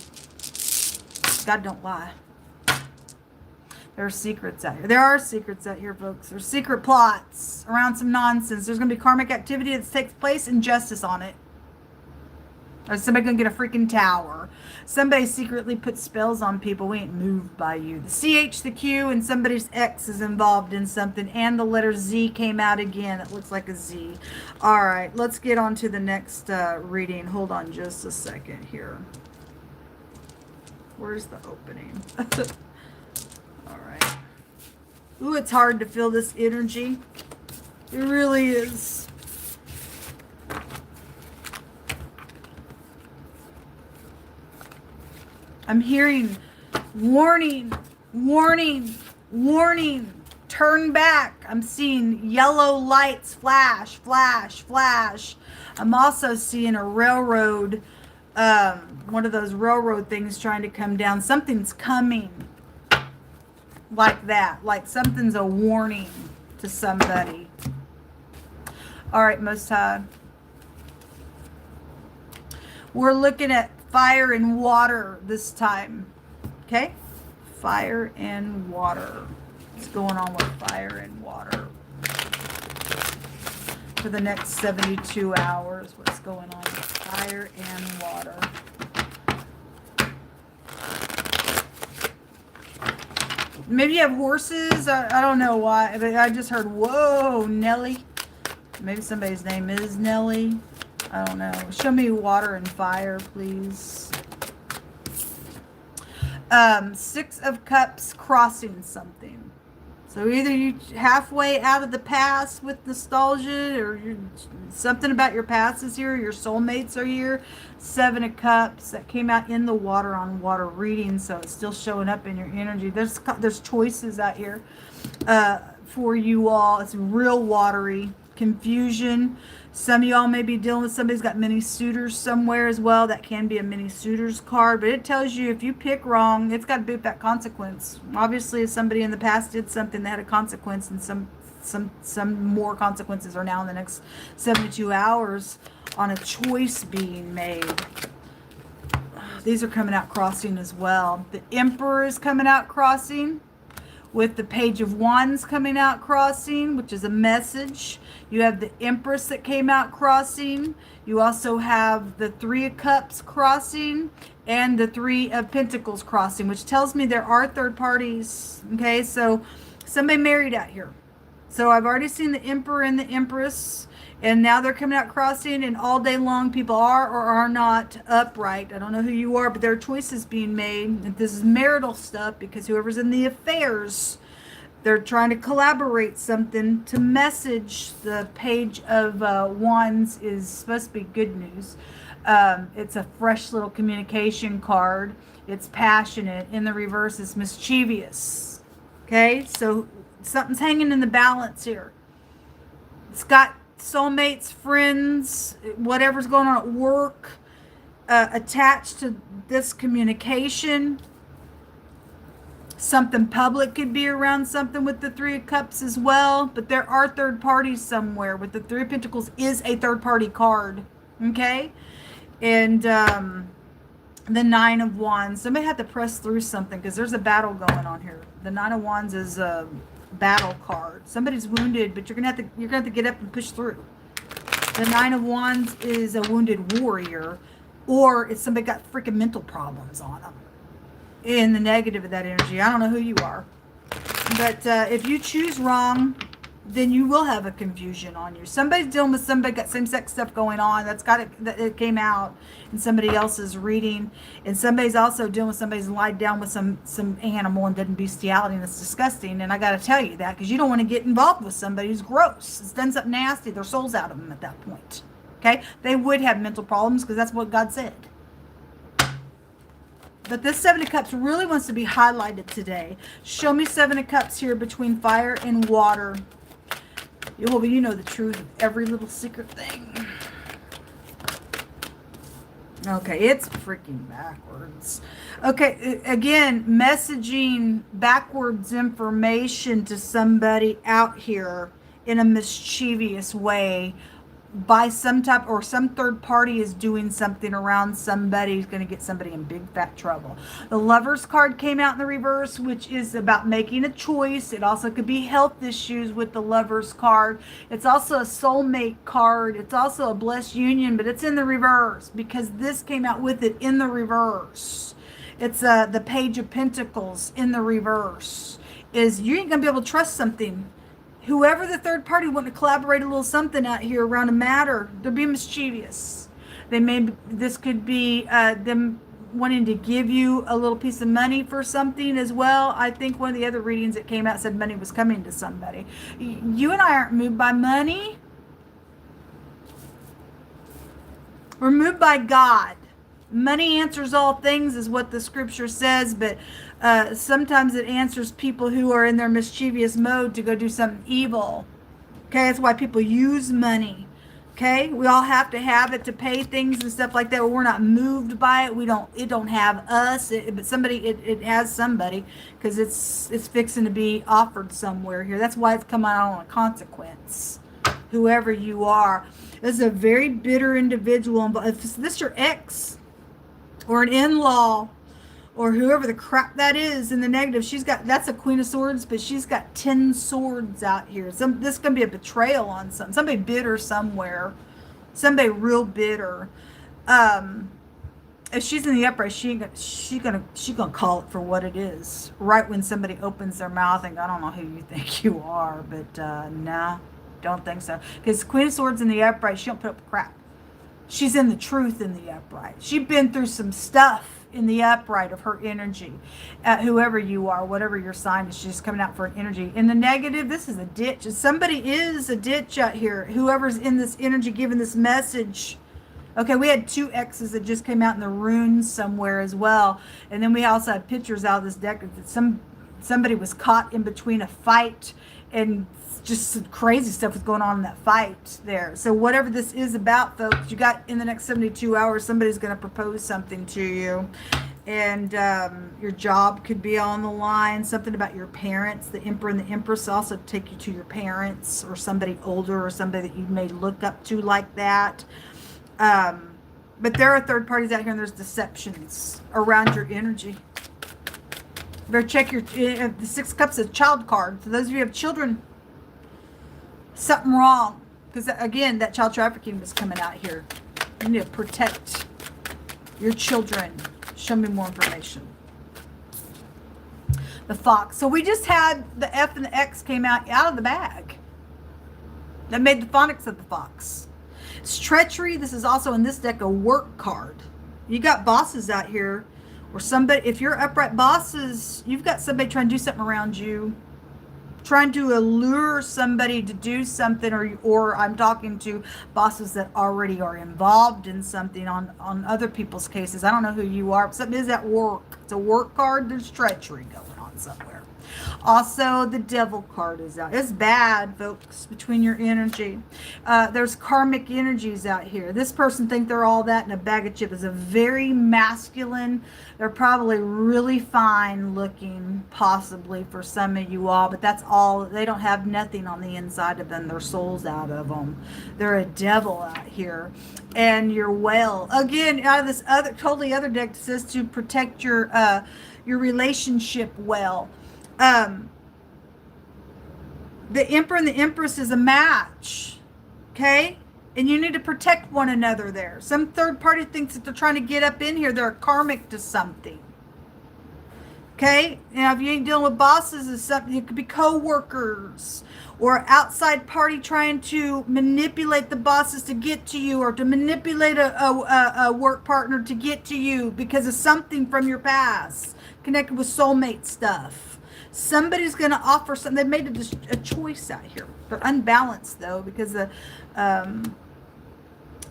God don't lie. There are secrets out here. There are secrets out here, folks. There's secret plots around some nonsense. There's going to be karmic activity that takes place and justice on it. Or somebody gonna get a freaking tower. Somebody secretly put spells on people. We ain't moved by you. The CH, the Q, and somebody's X is involved in something. And the letter Z came out again. It looks like a Z. All right, let's get on to the next reading. Hold on just a second here. Where's the opening? All right. Ooh, it's hard to feel this energy. It really is. I'm hearing warning, warning, warning, turn back. I'm seeing yellow lights flash, flash, flash. I'm also seeing a railroad, one of those railroad things trying to come down. Something's coming like that, like something's a warning to somebody. All right, Most High. We're looking at fire and water this time. Okay? Fire and water. What's going on with fire and water? For the next 72 hours, what's going on with fire and water? Maybe you have horses. I don't know why. But I just heard, whoa, Nelly. Maybe somebody's name is Nelly. I don't know. Show me water and fire, please. 6 of Cups crossing something. So either you halfway out of the past with nostalgia, or something about your past is here, your soulmates are here. 7 of Cups that came out in the water on water reading, so it's still showing up in your energy. There's choices out here for you all. It's real watery. Confusion. Some of y'all may be dealing with somebody's got many suitors somewhere as well. That can be a many suitors card, but it tells you if you pick wrong, it's got to be that consequence. Obviously, if somebody in the past did something that had a consequence, and some more consequences are now in the next 72 hours on a choice being made. These are coming out crossing as well. The Emperor is coming out crossing, with the Page of Wands coming out crossing, which is a message. You have the Empress that came out crossing. You also have the 3 of Cups crossing and the 3 of Pentacles crossing, which tells me there are third parties. Okay, so somebody married out here. So I've already seen the Emperor and the Empress, and now they're coming out crossing, and all day long people are or are not upright. I don't know who you are, but there are choices being made. If this is marital stuff, because whoever's in the affairs, they're trying to collaborate something to message. The Page of Wands is supposed to be good news. It's a fresh little communication card. It's passionate. In the reverse, it's mischievous. Okay, so something's hanging in the balance here. It's got soulmates, friends, whatever's going on at work, attached to this communication. Something public could be around something with the 3 of Cups as well, but there are third parties somewhere. With the 3 of Pentacles is a third party card, okay? And the 9 of Wands. Somebody had to press through something because there's a battle going on here. The 9 of Wands is a battle card. Somebody's wounded, but you're gonna have to get up and push through. The 9 of Wands is a wounded warrior, or it's somebody got freaking mental problems on them. In the negative of that energy, I don't know who you are, but if you choose wrong, then you will have a confusion on you. Somebody's dealing with somebody got same-sex stuff going on. That's got it. It came out in somebody else's reading, and somebody's also dealing with somebody's lied down with some animal and done bestiality, and it's disgusting. And I got to tell you that because you don't want to get involved with somebody who's gross. It's done something nasty. Their soul's out of them at that point. Okay, they would have mental problems because that's what God said. But this 7 of Cups really wants to be highlighted today. Show me 7 of Cups here between fire and water. Well, you know the truth of every little secret thing. Okay, it's freaking backwards. Okay, again, messaging backwards information to somebody out here in a mischievous way. by some type, or some third party is doing something around somebody who's going to get somebody in big fat trouble. The Lovers card came out in the reverse, which is about making a choice. It also could be health issues with the Lovers card. It's also a soulmate card. It's also a blessed union, but it's in the reverse because this came out with it in the reverse. It's the Page of Pentacles in the reverse. Is you ain't going to be able to trust something. Whoever the third party want to collaborate a little something out here around a matter, they'll be mischievous. This could be them wanting to give you a little piece of money for something as well. I think one of the other readings that came out said money was coming to somebody. You and I aren't moved by money. We're moved by God. Money answers all things is what the scripture says, but sometimes it answers people who are in their mischievous mode to go do something evil. Okay, that's why people use money. Okay, we all have to have it to pay things and stuff like that. But we're not moved by it. It don't have us. But somebody, it has somebody, because it's fixing to be offered somewhere here. That's why it's come out on a consequence. Whoever you are, this is a very bitter individual. If this your ex, or an in-law, or whoever the crap that is in the negative, that's a Queen of Swords, but she's got 10 swords out here. This can be a betrayal on somebody bitter somewhere, somebody real bitter. If she's in the upright, she's gonna call it for what it is. Right when somebody opens their mouth and I don't know who you think you are, but nah, don't think so. Because Queen of Swords in the upright, she don't put up crap. She's in the truth in the upright. She's been through some stuff in the upright of her energy. Whoever you are, whatever your sign is, she's coming out for an energy. In the negative, this is a ditch. Somebody is a ditch out here. Whoever's in this energy giving this message. Okay, we had 2 X's that just came out in the runes somewhere as well. And then we also had pictures out of this deck that somebody was caught in between a fight, and just some crazy stuff was going on in that fight there. So whatever this is about, folks, you got in the next 72 hours, somebody's going to propose something to you. And your job could be on the line. Something about your parents. The Emperor and the Empress also take you to your parents, or somebody older, or somebody that you may look up to like that. But there are third parties out here, and there's deceptions around your energy. Better check the 6 Cups of Child card. For those of you who have children, something wrong, because again, that child trafficking was coming out here. You need to protect your children. Show me more information. The Fox. So we just had the F and the X came out of the bag. That made the phonics of the Fox. It's treachery. This is also in this deck a work card. You got bosses out here, or somebody, if you're upright bosses, you've got somebody trying to do something around you, trying to allure somebody to do something, or I'm talking to bosses that already are involved in something on other people's cases. I don't know who you are, but something is at work. It's a work card. There's treachery going on somewhere. Also, the Devil card is out. It's bad, folks, between your energy. There's karmic energies out here. This person think they're all that in a bag of chips. Is a very masculine. They're probably really fine looking, possibly for some of you all, but that's all. They don't have nothing on the inside of them. Their soul's out of them. They're a devil out here. And your Whale. Again, out of this totally other deck, that says to protect your relationship well. The Emperor and the Empress is a match, okay? And you need to protect one another there. Some third party thinks that they're trying to get up in here. They're karmic to something, okay? Now, if you ain't dealing with bosses, it's something. It could be co-workers or outside party trying to manipulate the bosses to get to you, or to manipulate a work partner to get to you because of something from your past connected with soulmate stuff. Somebody's going to offer something. They made a choice out here. They're unbalanced, though, because the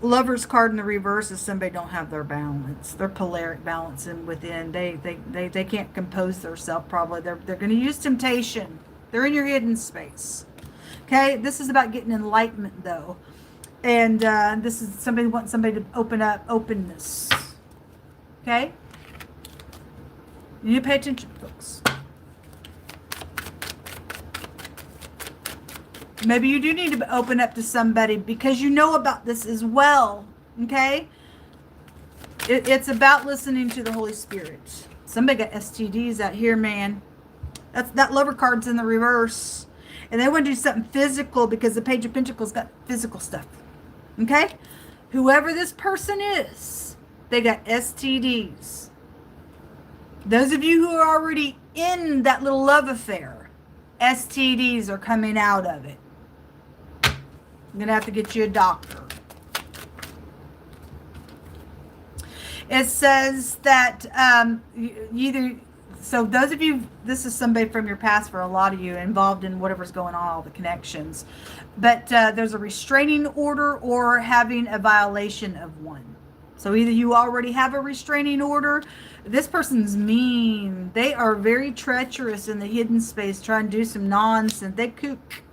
Lover's card in the reverse is somebody don't have their balance. Their polaric balance and within. They can't compose themselves probably. They're going to use temptation. They're in your hidden space. Okay? This is about getting enlightenment, though. And this is somebody wants somebody to open up openness. Okay? You need to pay attention, folks. Maybe you do need to open up to somebody because you know about this as well. Okay? It's about listening to the Holy Spirit. Somebody got STDs out here, man. That lover card's in the reverse. And they want to do something physical because the Page of Pentacles got physical stuff. Okay? Whoever this person is, they got STDs. Those of you who are already in that little love affair, STDs are coming out of it. I'm going to have to get you a doctor. It says that so those of you, this is somebody from your past for a lot of you, involved in whatever's going on, all the connections. But there's a restraining order or having a violation of one. So either you already have a restraining order. This person's mean. They are very treacherous in the hidden space, trying to do some nonsense. They kook.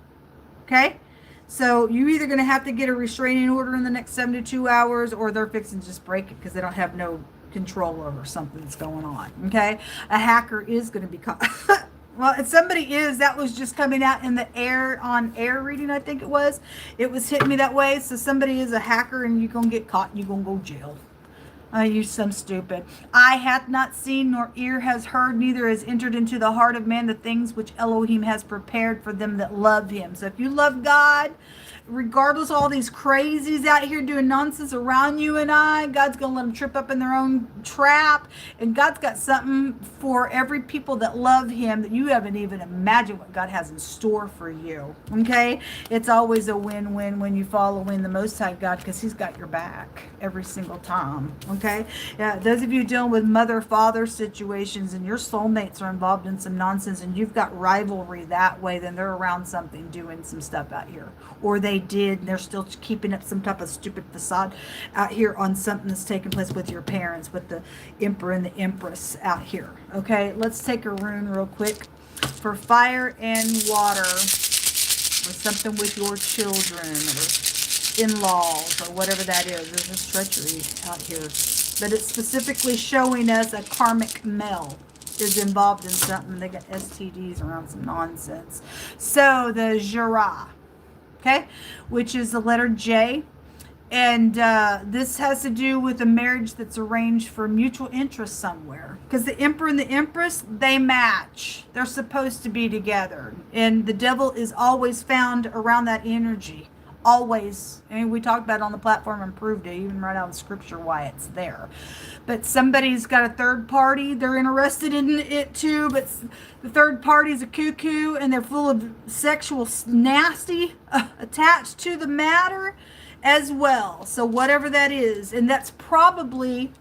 Okay? So you're either going to have to get a restraining order in the next 72 hours, or they're fixing to just break it because they don't have no control over something that's going on. Okay? A hacker is going to be caught. Well, if somebody is, that was just coming out in the air, on air reading, I think it was. It was hitting me that way. So somebody is a hacker and you're going to get caught and you're going to go jail. You some stupid. Eye hath not seen, nor ear has heard, neither has entered into the heart of man the things which Elohim has prepared for them that love him. So if you love God, regardless of all these crazies out here doing nonsense around you and I, God's going to let them trip up in their own trap. And God's got something for every people that love him that you haven't even imagined what God has in store for you. Okay? It's always a win-win when you follow in the Most High God, because he's got your back every single time. Okay? Yeah, those of you dealing with mother-father situations and your soulmates are involved in some nonsense and you've got rivalry that way, then they're around something doing some stuff out here. Or they did, and they're still keeping up some type of stupid facade out here on something that's taking place with your parents, with the Emperor and the Empress out here. Okay, let's take a rune real quick for fire and water, or something with your children or in-laws or whatever that is. There's a treachery out here, but it's specifically showing us a karmic male is involved in something. They got STDs around some nonsense. So the Jara, okay, which is the letter J. And this has to do with a marriage that's arranged for mutual interest somewhere. Because the Emperor and the Empress, they match. They're supposed to be together. And the devil is always found around that energy. Always. And we talked about it on the platform and proved it, even right out of scripture why it's there. But somebody's got a third party. They're interested in it too. But the third party's a cuckoo and they're full of sexual nasty attached to the matter as well. So whatever that is. And that's probably,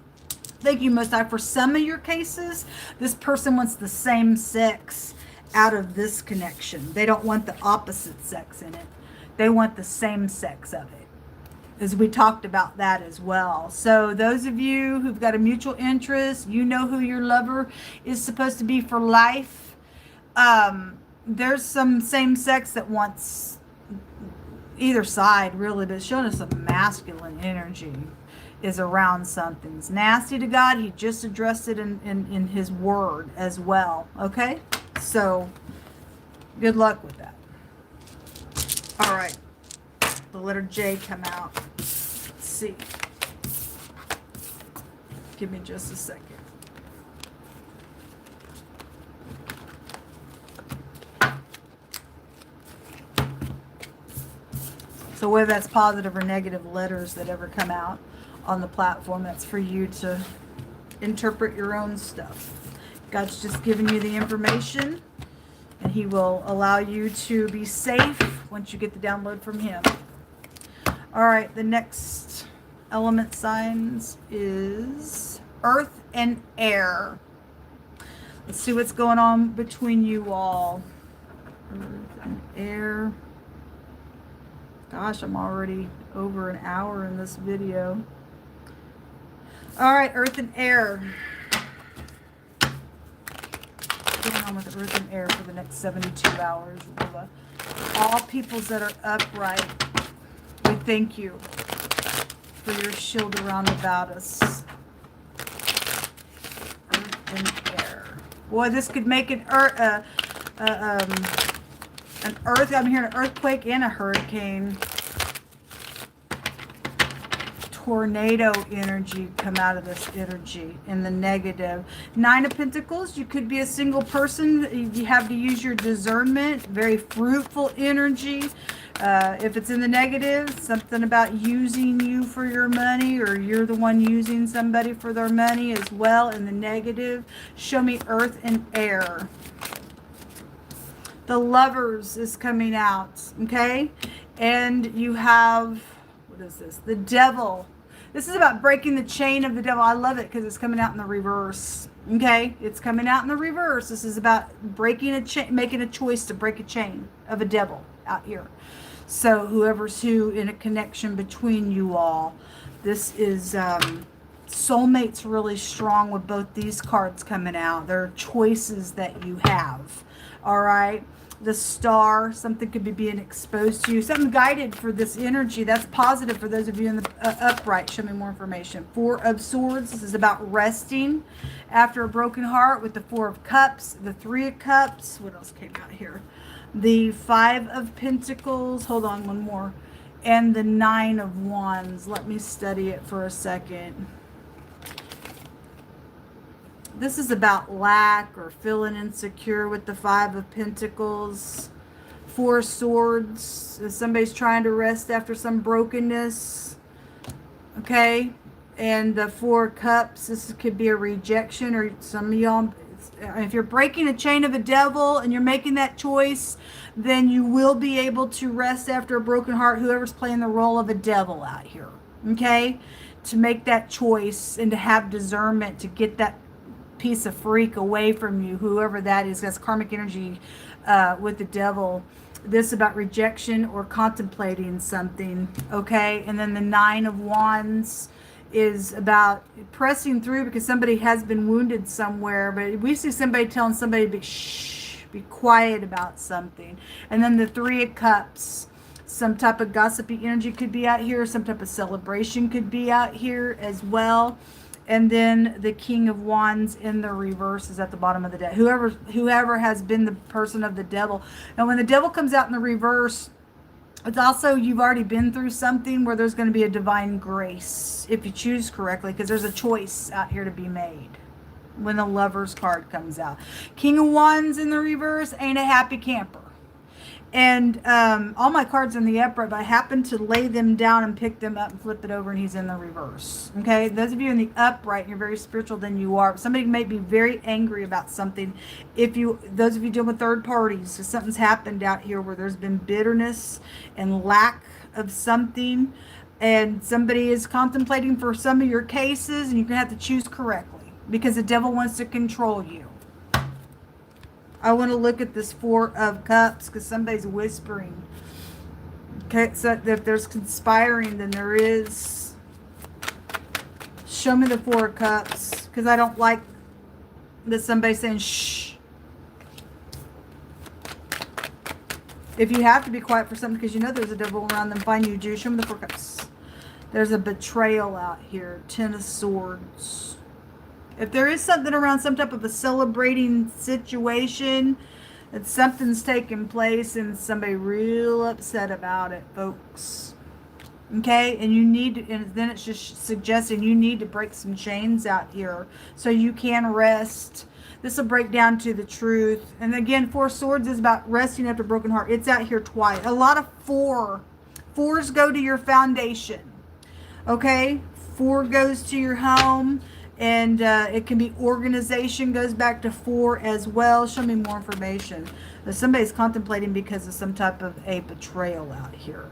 thank you Most High, for some of your cases, this person wants the same sex out of this connection. They don't want the opposite sex in it. They want the same sex of it, as we talked about that as well. So those of you who've got a mutual interest, you know who your lover is supposed to be for life. There's some same sex that wants either side, really, but it's showing us some masculine energy is around something. It's nasty to God. He just addressed it in his word as well. Okay? So good luck with that. All right, the letter J come out. Let's see. Give me just a second. So whether that's positive or negative letters that ever come out on the platform, that's for you to interpret your own stuff. God's just giving you the information, and he will allow you to be safe once you get the download from him. All right, the next element signs is earth and air. Let's see what's going on between you all. Earth and air. Gosh, I'm already over an hour in this video. All right, earth and air. What's going on with earth and air for the next 72 hours? All peoples that are upright, we thank you for your shield around about us. Earth and air. Boy, this could make an An earth, I'm hearing an earthquake and a hurricane. Tornado energy come out of this energy in the negative. 9 of Pentacles, you could be a single person. You have to use your discernment. Very fruitful energy. If it's in the negative, something about using you for your money, or you're the one using somebody for their money as well in the negative. Show me earth and air. The Lovers is coming out, okay? And you have, what is this? The Devil. This is about breaking the chain of the devil. I love it because it's coming out in the reverse, okay? It's coming out in the reverse. This is about breaking a chain, making a choice to break a chain of a devil out here. So whoever's who in a connection between you all. This is soulmates really strong with both these cards coming out. There are choices that you have, all right? The Star, something could be being exposed to you. Something guided for this energy. That's positive for those of you in the upright. Show me more information. 4 of Swords. This is about resting after a broken heart with the 4 of Cups, the 3 of Cups. What else came out here? The 5 of Pentacles. Hold on, one more. And the 9 of Wands. Let me study it for a second. This is about lack or feeling insecure with the 5 of Pentacles. 4 of Swords. If somebody's trying to rest after some brokenness. Okay. And the 4 of Cups. This could be a rejection, or some of y'all, if you're breaking a chain of a devil and you're making that choice, then you will be able to rest after a broken heart. Whoever's playing the role of a devil out here. Okay. To make that choice and to have discernment to get that piece of freak away from you, whoever that is. That's karmic energy with the devil. This about rejection or contemplating something, okay? And then the 9 of Wands is about pressing through because somebody has been wounded somewhere, but we see somebody telling somebody to be quiet about something. And then the 3 of Cups, some type of gossipy energy could be out here, some type of celebration could be out here as well. And then the King of Wands in the reverse is at the bottom of the deck. Whoever has been the person of the devil. And when the devil comes out in the reverse, it's also you've already been through something where there's going to be a divine grace if you choose correctly, because there's a choice out here to be made when the Lovers card comes out. King of Wands in the reverse ain't a happy camper. And all my cards in the upright, but I happen to lay them down and pick them up and flip it over, and he's in the reverse. Okay, those of you in the upright, you're very spiritual than you are. Somebody may be very angry about something. Those of you dealing with third parties, so something's happened out here where there's been bitterness and lack of something, and somebody is contemplating for some of your cases, and you're gonna have to choose correctly because the devil wants to control you. I want to look at this 4 of Cups because somebody's whispering. Okay, so if there's conspiring, then there is. Show me the 4 of Cups because I don't like that somebody's saying shh. If you have to be quiet for something because you know there's a devil around, then fine, you do. Show me the 4 Cups. There's a betrayal out here. 10 of Swords. If there is something around some type of a celebrating situation, that something's taking place and somebody real upset about it, folks. Okay, and you need, and then it's just suggesting you need to break some chains out here so you can rest. This will break down to the truth. And again, 4 Swords is about resting after a broken heart. It's out here twice. A lot of 4s go to your foundation. Okay, 4 goes to your home. And it can be organization, goes back to 4 as well. Show me more information. Somebody's contemplating because of some type of a betrayal out here.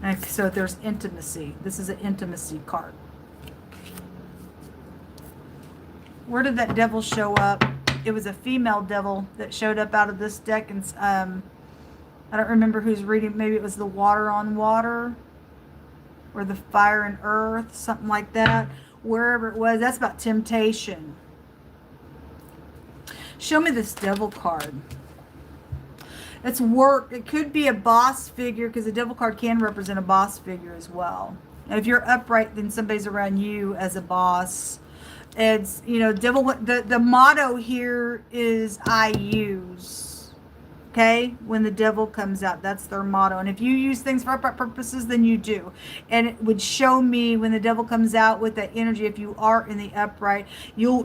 And so there's intimacy. This is an intimacy card. Where did that devil show up? It was a female devil that showed up out of this deck. And I don't remember who's reading. Maybe it was the water on water. Or the fire and earth. Something like that. Wherever it was, that's about temptation. Show me this devil card. It's work. It could be a boss figure because the devil card can represent a boss figure as well. And if you're upright, then somebody's around you as a boss. It's, devil. The motto here is I use. Okay, when the devil comes out, that's their motto. And if you use things for upright purposes, then you do. And it would show me when the devil comes out with that energy. If you are in the upright, you'll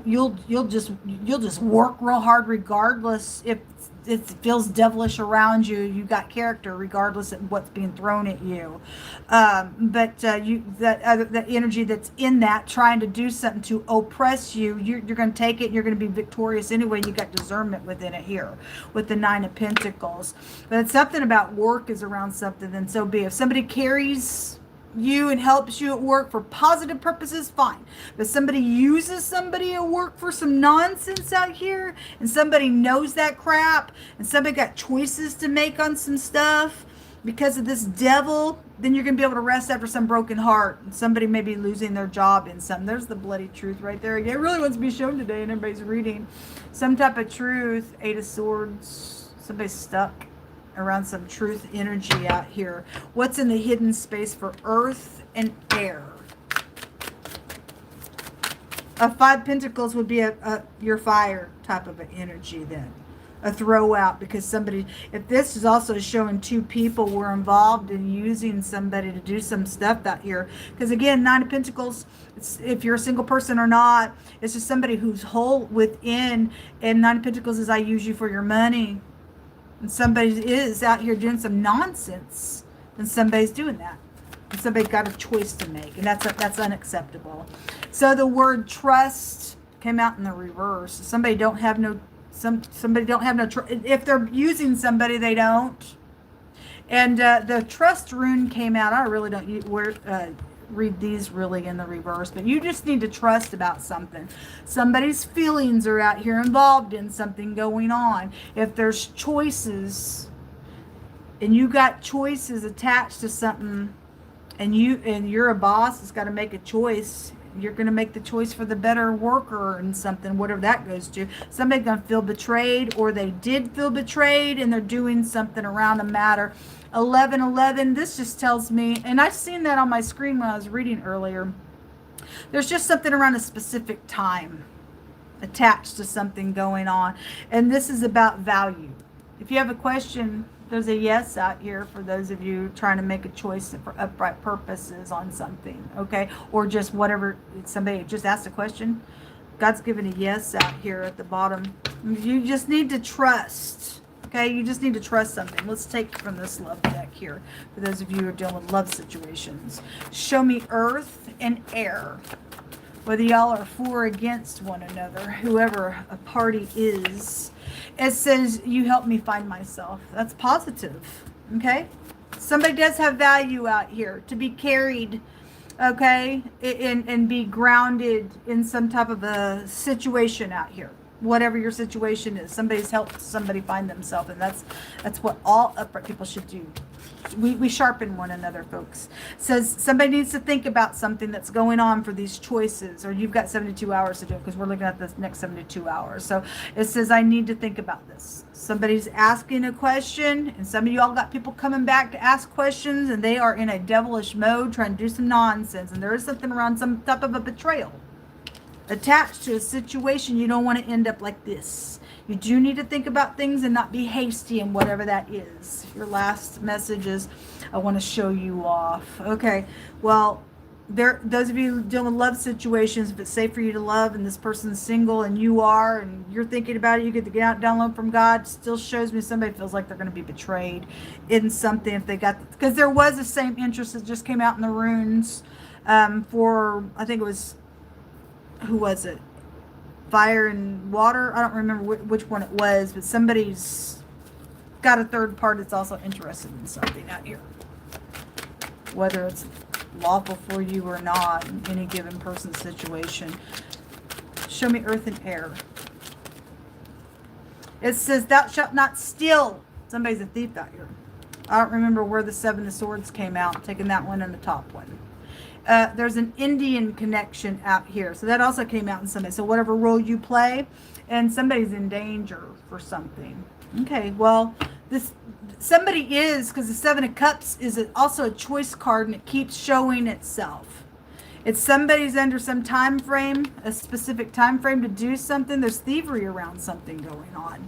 just work real hard, regardless if it feels devilish around you. You got character, regardless of what's being thrown at you. But that energy that's in that, trying to do something to oppress you, you're going to take it. And you're going to be victorious anyway. You got discernment within it here with the Nine of Pentacles. But it's something about work is around something. Then so be it. If somebody carries you and helps you at work for positive purposes, fine. But somebody uses somebody at work for some nonsense out here, and somebody knows that crap, and somebody got choices to make on some stuff because of this devil, then you're going to be able to rest after some broken heart. And somebody may be losing their job in some. There's the bloody truth right there. It really wants to be shown today, and everybody's reading some type of truth. Eight of Swords. Somebody's stuck around some truth energy out here. What's in the hidden space for earth and air? A Five Pentacles would be your fire type of an energy then. A throw out, because somebody, if this is also showing two people were involved in using somebody to do some stuff out here. Because again, Nine of Pentacles, it's, if you're a single person or not, it's just somebody who's whole within. And Nine of Pentacles is I use you for your money. And somebody is out here doing some nonsense, and somebody's doing that. And somebody got a choice to make, and that's unacceptable. So the word trust came out in the reverse. Somebody don't have no trust. If they're using somebody, they don't. And the trust rune came out. I really don't read these really in the reverse, but you just need to trust about something. Somebody's feelings are out here involved in something going on. If there's choices and you got choices attached to something, and you're a boss that's got to make a choice, you're going to make the choice for the better worker and something, whatever that goes to. Somebody's going to feel betrayed, or they did feel betrayed, and they're doing something around a matter. 1111, this just tells me, and I've seen that on my screen when I was reading earlier, there's just something around a specific time attached to something going on, and this is about value. If you have a question, there's a yes out here for those of you trying to make a choice for upright purposes on something, okay? Or just whatever, somebody just asked a question. God's given a yes out here at the bottom. You just need to trust. Okay, you just need to trust something. Let's take from this love deck here, for those of you who are dealing with love situations. Show me earth and air. Whether y'all are for or against one another, whoever a party is. It says, you help me find myself. That's positive, okay? Somebody does have value out here to be carried, okay? And be grounded in some type of a situation out here. Whatever your situation is, somebody's helped somebody find themselves, and that's what all upright people should do. We sharpen one another, folks. It says somebody needs to think about something that's going on for these choices, or you've got 72 hours to do it, because we're looking at the next 72 hours. So it says I need to think about this. Somebody's asking a question, and some of y'all got people coming back to ask questions, and they are in a devilish mode trying to do some nonsense, and there is something around some type of a betrayal attached to a situation. You don't want to end up like this. You do need to think about things and not be hasty in whatever that is. Your last message is, I want to show you off. Okay, well, those of you dealing with love situations, if it's safe for you to love and this person's single and you are, and you're thinking about it, you get the download from God, still shows me somebody feels like they're going to be betrayed in something if they got, because there was the same interest that just came out in the runes for, I think it was, who was it? Fire and water? I don't remember which one it was, but somebody's got a third part that's also interested in something out here. Whether it's lawful for you or not in any given person's situation. Show me earth and air. It says, thou shalt not steal. Somebody's a thief out here. I don't remember where the Seven of Swords came out. I'm taking that one and the top one. There's an Indian connection out here. So that also came out in somebody. So whatever role you play, and somebody's in danger for something. Okay, well, this somebody is, because the Seven of Cups is also a choice card, and it keeps showing itself. It's somebody's under some time frame, a specific time frame to do something. There's thievery around something going on.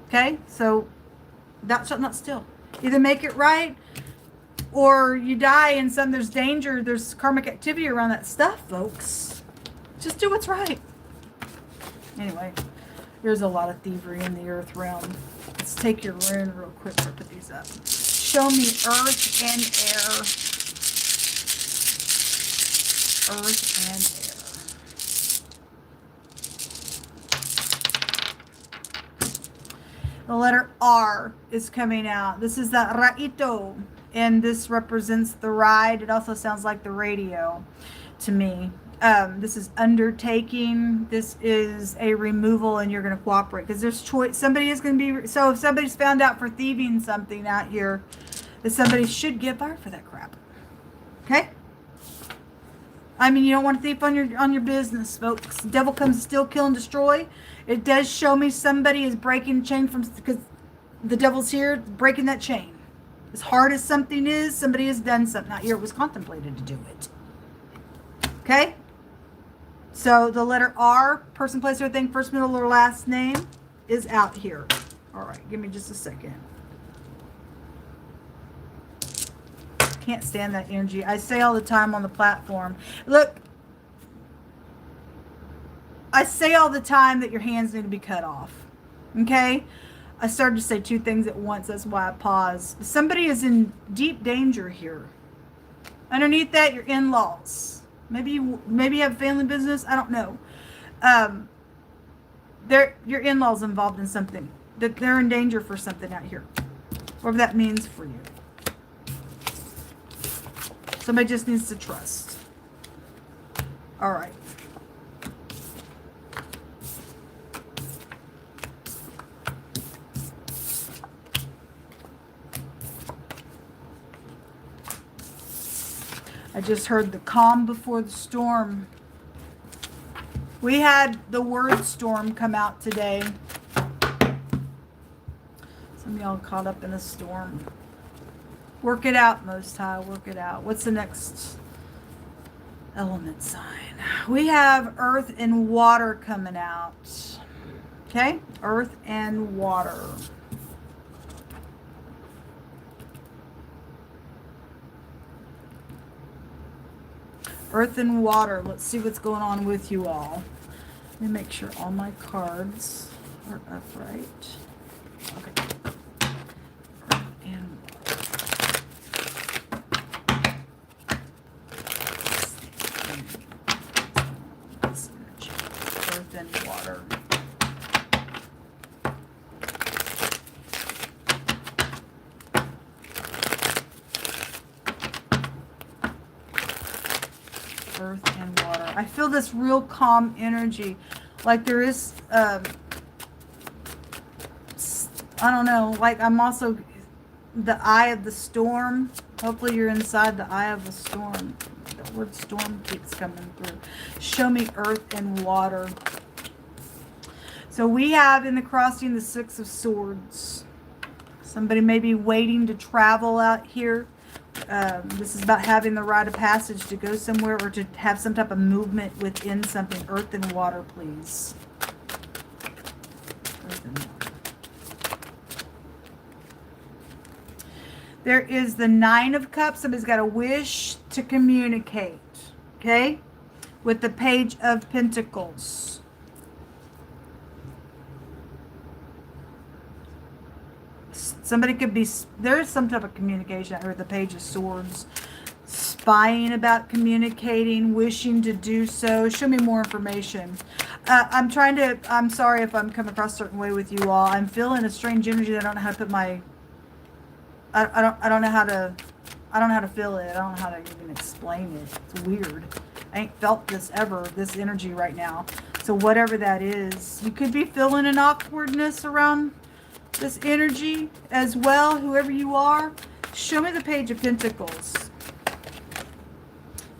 Okay, so Thou shalt not steal. Either make it right, or you die and there's danger, there's karmic activity around that stuff, folks. Just do what's right. Anyway, there's a lot of thievery in the earth realm. Let's take your rune real quick to put these up. Show me earth and air. Earth and air. The letter R is coming out. This is the Raito, and this represents the ride. It also sounds like the radio to me. This is undertaking. This is a removal, and you're going to cooperate because there's choice. Somebody is going to be. So if somebody's found out for thieving something out here, that somebody should get fired for that crap. Okay. I mean, you don't want to thief on your business, folks. The devil comes to steal, kill, and destroy. It does show me somebody is breaking chain because the devil's here breaking that chain. As hard as something is, somebody has done something out here. It was contemplated to do it. Okay. So the letter R, person, place, or thing, first, middle, or last name, is out here. All right, give me just a second. Can't stand that energy. I say all the time on the platform. Look, I say all the time that your hands need to be cut off. Okay? I started to say two things at once. That's why I paused. Somebody is in deep danger here. Underneath that, your in-laws. Maybe you have family business. I don't know. Your in-laws involved in something. They're in danger for something out here. Whatever that means for you. Somebody just needs to trust. All right. I just heard the calm before the storm. We had the word storm come out today. Some of y'all caught up in a storm. Work it out, Most High. Work it out. What's the next element sign? We have earth and water coming out. Okay? Earth and water. Earth and water. Let's see what's going on with you all. Let me make sure all my cards are upright. Okay. Earth and water. Earth and water. Earth and water. I feel this real calm energy. Like there is, I don't know, like I'm also the eye of the storm. Hopefully you're inside the eye of the storm. The word storm keeps coming through. Show me earth and water. So we have in the crossing the Six of Swords. Somebody may be waiting to travel out here. This is about having the rite of passage to go somewhere or to have some type of movement within something. Earth and water, please. Earth and water. There is the Nine of Cups. Somebody's got a wish to communicate. Okay? With the Page of Pentacles. Somebody could be, there's some type of communication. I heard the Page of Swords. Spying about communicating, wishing to do so. Show me more information. I'm sorry if I'm coming across a certain way with you all. I'm feeling a strange energy that I don't know how to put my, I don't know how to feel it. I don't know how to even explain it. It's weird. I ain't felt this ever, this energy right now. So whatever that is, you could be feeling an awkwardness around this energy as well, whoever you are. Show me the Page of Pentacles.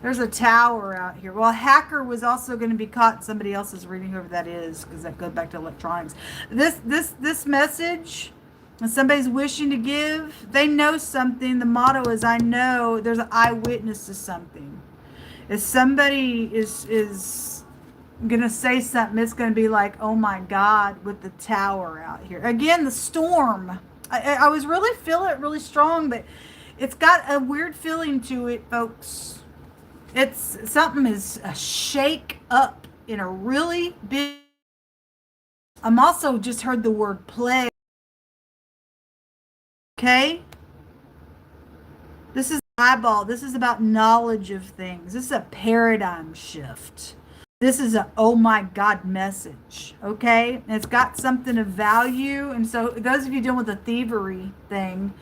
There's a Tower out here. Well, a hacker was also going to be caught in somebody else's reading, whoever that is, because that goes back to electronics. This message, and somebody's wishing to give, they know something. The motto is, I know. There's an eyewitness to something. If somebody is gonna say something, it's gonna be like, oh my God, with the Tower out here again. The storm, I was really feeling it really strong, but it's got a weird feeling to it, folks. It's something is a shake up in a really big. I'm also just heard the word play. Okay? This is eyeball. This is about knowledge of things. This is a paradigm shift. This is a oh my God message. Okay? And it's got something of value. And so those of you dealing with the thievery thing,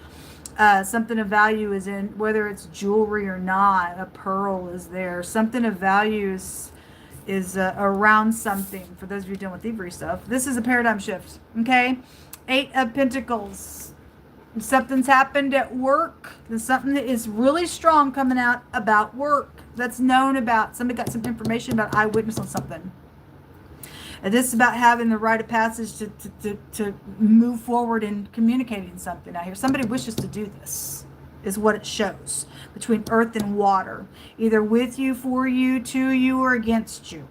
something of value is in, whether it's jewelry or not, a pearl is there. Something of value is around something. For those of you dealing with thievery stuff, this is a paradigm shift. Okay? 8 of Pentacles. Something's happened at work. There's something that is really strong coming out about work that's known about. Somebody got some information about eyewitness on something. And this is about having the rite of passage to move forward in communicating something out here. Somebody wishes to do this, is what it shows. Between earth and water. Either with you, for you, to you, or against you.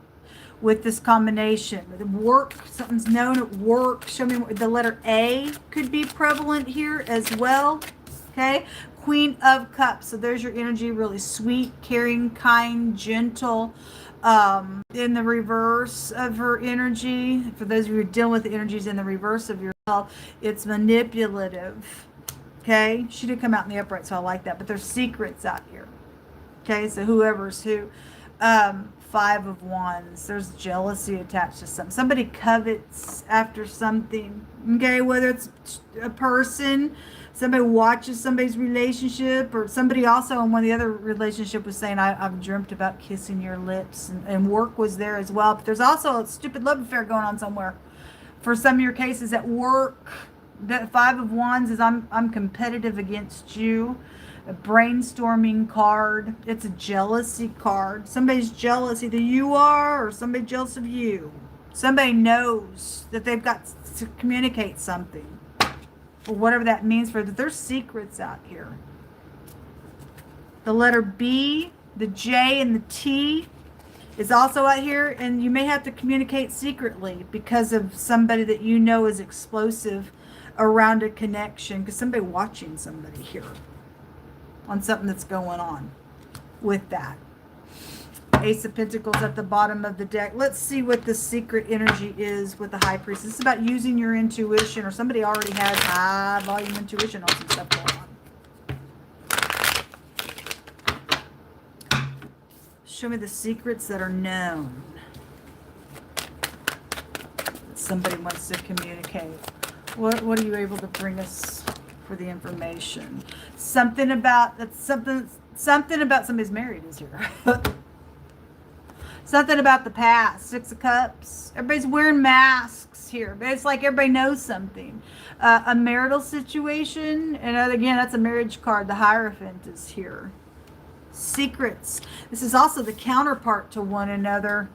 With this combination. The work, something's known at work. Show me the letter A could be prevalent here as well. Okay. Queen of Cups. So there's your energy. Really sweet, caring, kind, gentle. In the reverse of her energy, for those of you who are dealing with the energies in the reverse of yourself, it's manipulative. Okay, she did come out in the upright, so I like that. But there's secrets out here. Okay, so whoever's who. 5 of Wands. There's jealousy attached to something. Somebody covets after something. Okay, whether it's a person, somebody watches somebody's relationship, or somebody also in one of the other relationship was saying, I've dreamt about kissing your lips, and work was there as well. But there's also a stupid love affair going on somewhere. For some of your cases at work, that 5 of Wands is I'm competitive against you. A brainstorming card. It's a jealousy card. Somebody's jealous. Either you are or somebody jealous of you. Somebody knows that they've got to communicate something. Or whatever that means for them. There's secrets out here. The letter B, the J, and the T is also out here. And you may have to communicate secretly because of somebody that you know is explosive around a connection. Because somebody watching somebody here. On something that's going on with that. Ace of Pentacles at the bottom of the deck. Let's see what the secret energy is with the High Priestess. It's about using your intuition, or somebody already has high volume intuition on some stuff going on. Show me the secrets that are known. That somebody wants to communicate. What are you able to bring us for the information? Something about somebody's married is here. Something about the past. 6 of Cups. Everybody's wearing masks here. But it's like everybody knows something. A marital situation. And again, that's a marriage card. The Hierophant is here. Secrets. This is also the counterpart to one another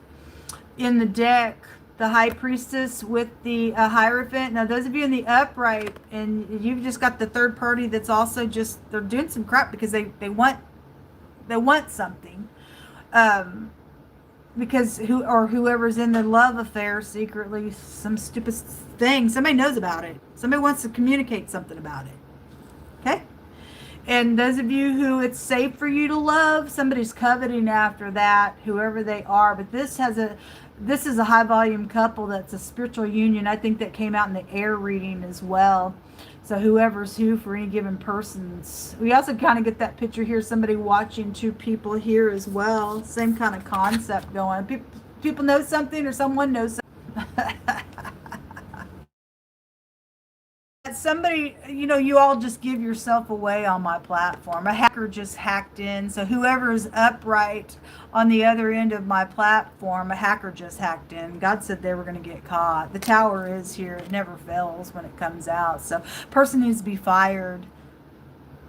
in the deck. The High Priestess with the Hierophant. Now, those of you in the upright, and you've just got the third party that's also just, they're doing some crap because they want something. Because whoever's in the love affair secretly, some stupid thing, somebody knows about it. Somebody wants to communicate something about it. Okay? And those of you who it's safe for you to love, somebody's coveting after that, whoever they are. But this is a high volume couple that's a spiritual union. I think that came out in the air reading as well. So whoever's who for any given persons. We also kind of get that picture here, somebody watching 2 people here as well. Same kind of concept going. People know something, or someone knows something. Somebody, you all just give yourself away on my platform. A hacker just hacked in. So whoever is upright on the other end of my platform, a hacker just hacked in. God said they were going to get caught. The tower is here. It never fails when it comes out. So person needs to be fired.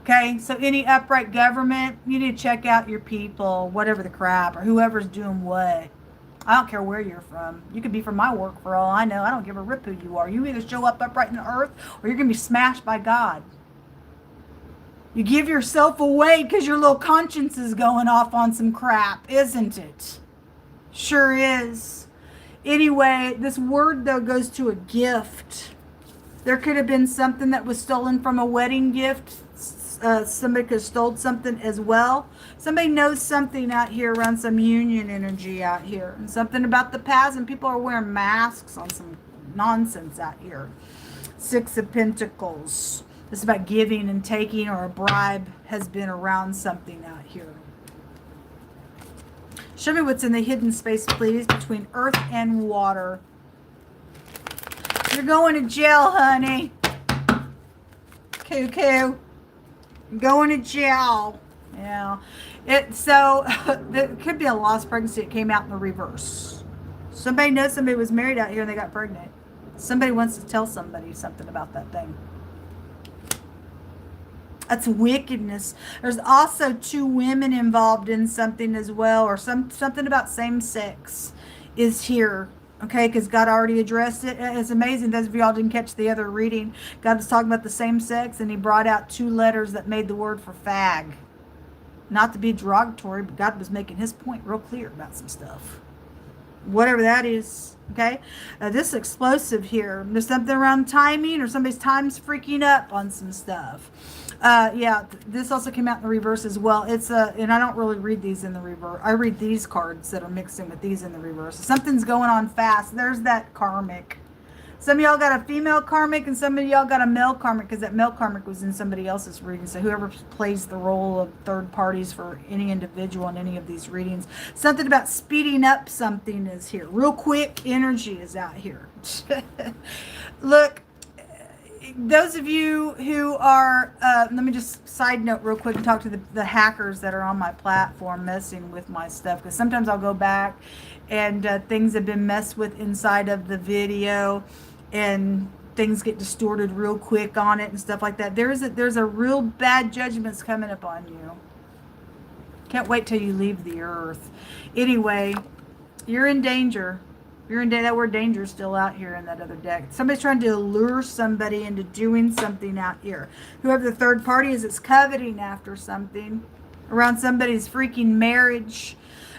Okay, so any upright government, you need to check out your people, whatever the crap, or whoever's doing what. I don't care where you're from. You could be from my work for all I know. I don't give a rip who you are. You either show up upright in the earth, or you're going to be smashed by God. You give yourself away because your little conscience is going off on some crap, isn't it? Sure is. Anyway, this word, though, goes to a gift. There could have been something that was stolen from a wedding gift. Somebody could have stole something as well. Somebody knows something out here around some union energy out here. And something about the past, and people are wearing masks on some nonsense out here. Six of Pentacles. This is about giving and taking, or a bribe has been around something out here. Show me what's in the hidden space, please, between earth and water. You're going to jail, honey. Cuckoo. You're going to jail. Yeah. So, it could be a lost pregnancy. It came out in the reverse. Somebody knows somebody was married out here and they got pregnant. Somebody wants to tell somebody something about that thing. That's wickedness. There's also two women involved in something as well, or something about same sex is here. Okay, because God already addressed it. It's amazing. Those of y'all didn't catch the other reading. God was talking about the same sex, and he brought out two letters that made the word for fag. Not to be derogatory, but God was making his point real clear about some stuff. Whatever that is. Okay, this is explosive here. There's something around timing, or somebody's time's freaking up on some stuff. Yeah, this also came out in the reverse as well. It's and I don't really read these in the reverse. I read these cards that are mixed in with these in the reverse. Something's going on fast. There's that karmic. Some of y'all got a female karmic, and some of y'all got a male karmic, because that male karmic was in somebody else's reading. So whoever plays the role of third parties for any individual in any of these readings, something about speeding up something is here. Real quick energy is out here. Look, those of you who are, let me just side note real quick and talk to the hackers that are on my platform messing with my stuff, because sometimes I'll go back and things have been messed with inside of the video, and things get distorted real quick on it and stuff like that. There's a real bad judgment's coming upon you. Can't wait till you leave the earth. Anyway, you're in danger. You're in danger. That word danger is still out here in that other deck. Somebody's trying to lure somebody into doing something out here. Whoever the third party is, it's coveting after something around somebody's freaking marriage.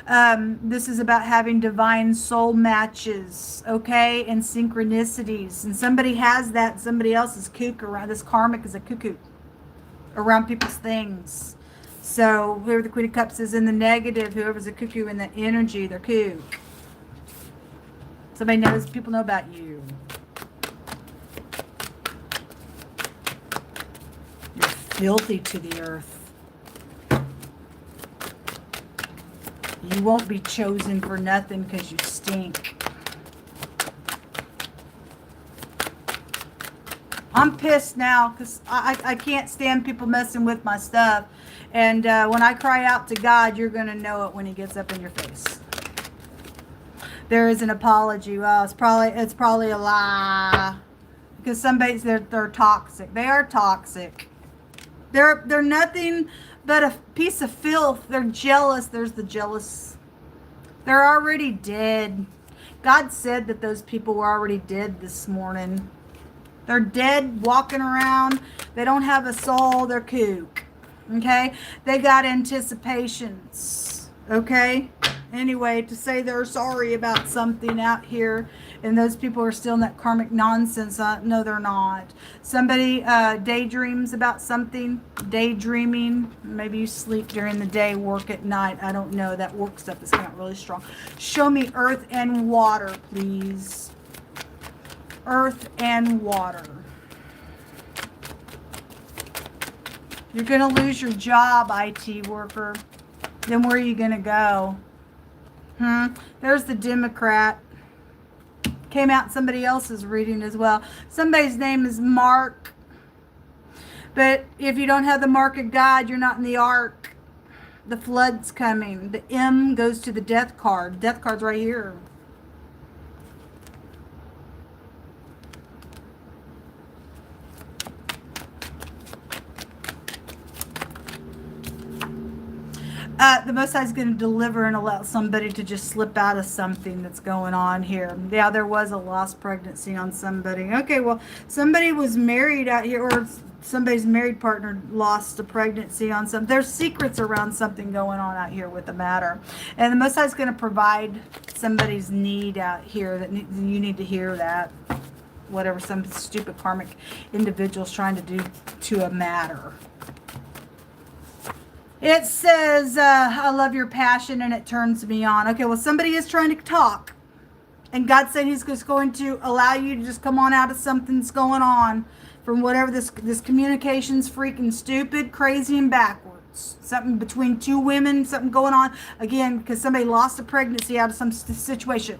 This is about having divine soul matches, okay, and synchronicities. And somebody has that, somebody else is kook around. This karmic is a cuckoo around people's things. So whoever the Queen of Cups is in the negative, whoever's a cuckoo in the energy, they're kook. Somebody knows, people know about you. You're filthy to the earth. You won't be chosen for nothing because you stink. I'm pissed now because I can't stand people messing with my stuff. And when I cry out to God, you're going to know it when he gets up in your face. There is an apology. Well, it's probably a lie. Because somebody's, they're toxic. They are toxic. They're nothing but a piece of filth. They're jealous. There's the jealous. They're already dead. God said that those people were already dead this morning. They're dead, walking around. They don't have a soul. They're kook. Okay? They got anticipations. Okay? Anyway, to say they're sorry about something out here, and those people are still in that karmic nonsense. No, they're not. Somebody daydreams about something. Daydreaming. Maybe you sleep during the day, work at night. I don't know. That work stuff is kind of really strong. Show me earth and water, please. Earth and water. You're going to lose your job, IT worker. Then where are you going to go? There's the Democrat. Came out in somebody else's reading as well. Somebody's name is Mark. But if you don't have the mark of God, you're not in the ark. The flood's coming. The M goes to the death card. Death card's right here. The Most High is going to deliver and allow somebody to just slip out of something that's going on here. Yeah, there was a lost pregnancy on somebody. Okay, well, somebody was married out here, or somebody's married partner lost a pregnancy on some. There's secrets around something going on out here with the matter. And the Most High is going to provide somebody's need out here that you need to hear that. whatever some stupid karmic individual's trying to do to a matter. It says, I love your passion and it turns me on. Okay, well, somebody is trying to talk. And God's saying he's just going to allow you to just come on out of something's going on from whatever this communication's freaking stupid, crazy, and backwards. Something between two women, something going on. Again, because somebody lost a pregnancy out of some situation.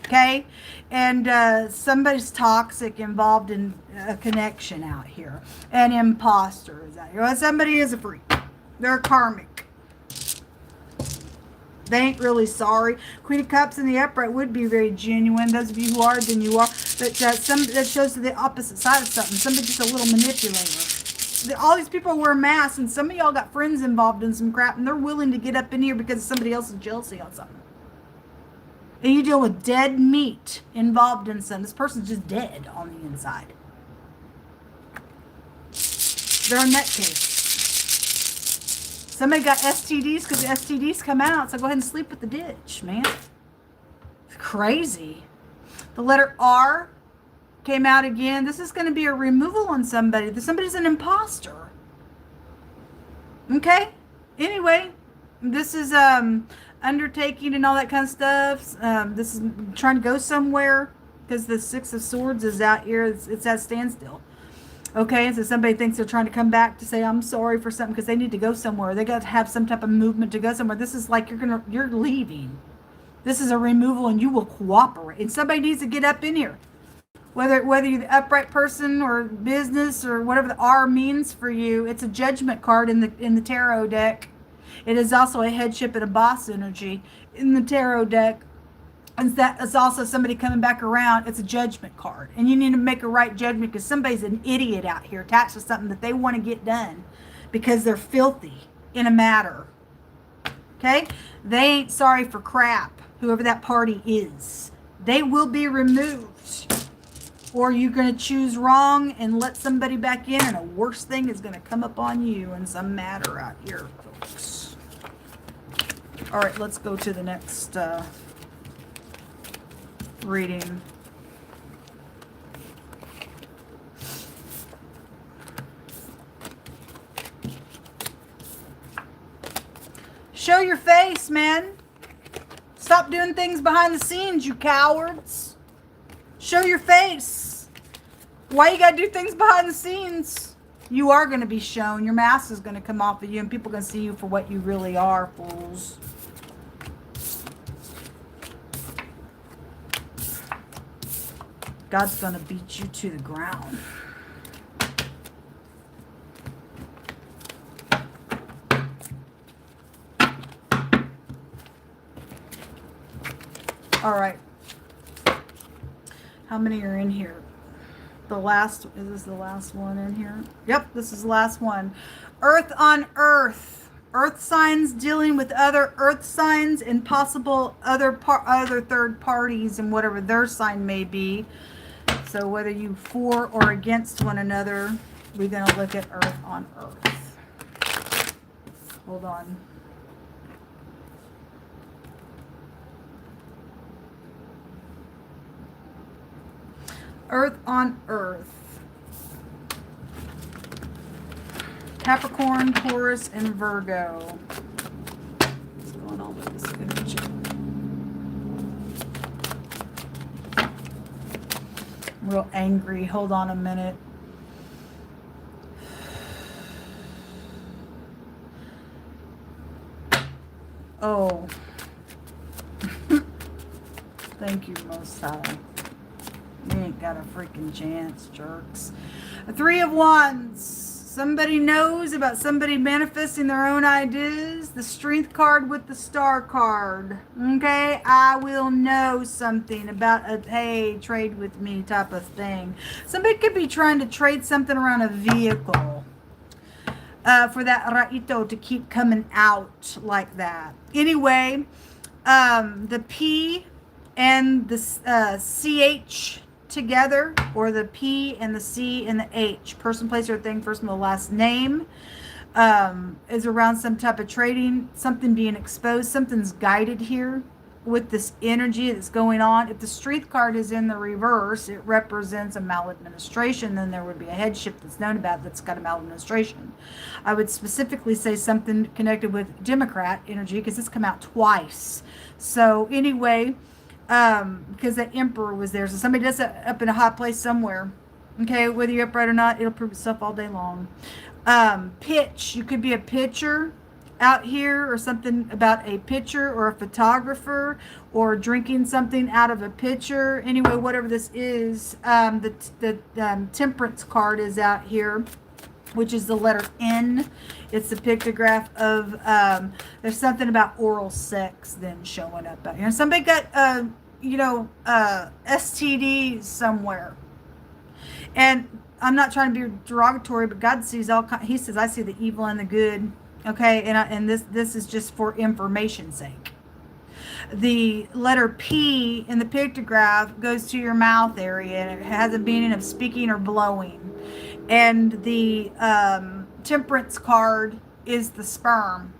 Okay? And somebody's toxic, involved in a connection out here. An imposter is out here. Well, somebody is a freak. They're karmic. They ain't really sorry. Queen of Cups in the upright would be very genuine. Those of you who are, then you are. But that shows the opposite side of something. Somebody just a little manipulator. All these people wear masks, and some of y'all got friends involved in some crap, and they're willing to get up in here because of somebody else's jealousy on something. And you deal with dead meat involved in something. This person's just dead on the inside. They're a nutcase. Somebody got STDs because the STDs come out, so go ahead and sleep with the ditch, man. It's crazy. The letter R came out again. This is going to be a removal on somebody. Somebody's an imposter. Okay? Anyway, this is undertaking and all that kind of stuff. This is trying to go somewhere because the Six of Swords is out here. It's at standstill. Okay, so somebody thinks they're trying to come back to say, I'm sorry for something because they need to go somewhere. They got to have some type of movement to go somewhere. This is like you're leaving. This is a removal and you will cooperate. And somebody needs to get up in here. Whether you're the upright person or business or whatever the R means for you, it's a judgment card in the tarot deck. It is also a headship and a boss energy in the tarot deck. And that's also somebody coming back around. It's a judgment card. And you need to make a right judgment because somebody's an idiot out here attached to something that they want to get done because they're filthy in a matter. Okay? They ain't sorry for crap, whoever that party is. They will be removed. Or you're going to choose wrong and let somebody back in, and a worse thing is going to come up on you in some matter out here, folks. All right, let's go to the next reading. Show your face, man. Stop doing things behind the scenes, you cowards. Show your face. Why you gotta do things behind the scenes? You are going to be shown. Your mask is going to come off of you and people are going to see you for what you really are, fools. God's going to beat you to the ground. All right. How many are in here? Is this the last one in here? Yep, this is the last one. Earth on Earth. Earth signs dealing with other Earth signs and possible other third parties and whatever their sign may be. So whether you for or against one another, we're going to look at Earth on Earth. Hold on. Earth on Earth. Capricorn, Taurus, and Virgo. What's going on with this energy? I'm real angry. Hold on a minute. Oh. Thank you, Most High. You ain't got a freaking chance, jerks. A Three of Wands. Somebody knows about somebody manifesting their own ideas. The Strength card with the Star card. Okay? I will know something about a, hey, trade with me type of thing. Somebody could be trying to trade something around a vehicle. For that Raito to keep coming out like that. Anyway, the P and the CH together, or the P and the C and the H, person, place, or thing, first and the last name, is around some type of trading, something being exposed, something's guided here, with this energy that's going on. If the Strength card is in the reverse, it represents a maladministration. Then there would be a headship that's known about that's got a maladministration. I would specifically say something connected with Democrat energy because it's come out twice. So anyway, because that Emperor was there. So somebody does it up in a hot place somewhere. Okay, whether you're upright or not, it'll prove itself all day long. Pitch. You could be a pitcher out here, or something about a pitcher or a photographer, or drinking something out of a pitcher. Anyway, whatever this is, the Temperance card is out here, which is the letter N. It's the pictograph of, there's something about oral sex then showing up out here. Somebody got, STDs somewhere. And I'm not trying to be derogatory, but God sees all kinds. He says, I see the evil and the good. Okay, and this is just for information's sake. The letter P in the pictograph goes to your mouth area, and it has a meaning of speaking or blowing. And the Temperance card is the sperm.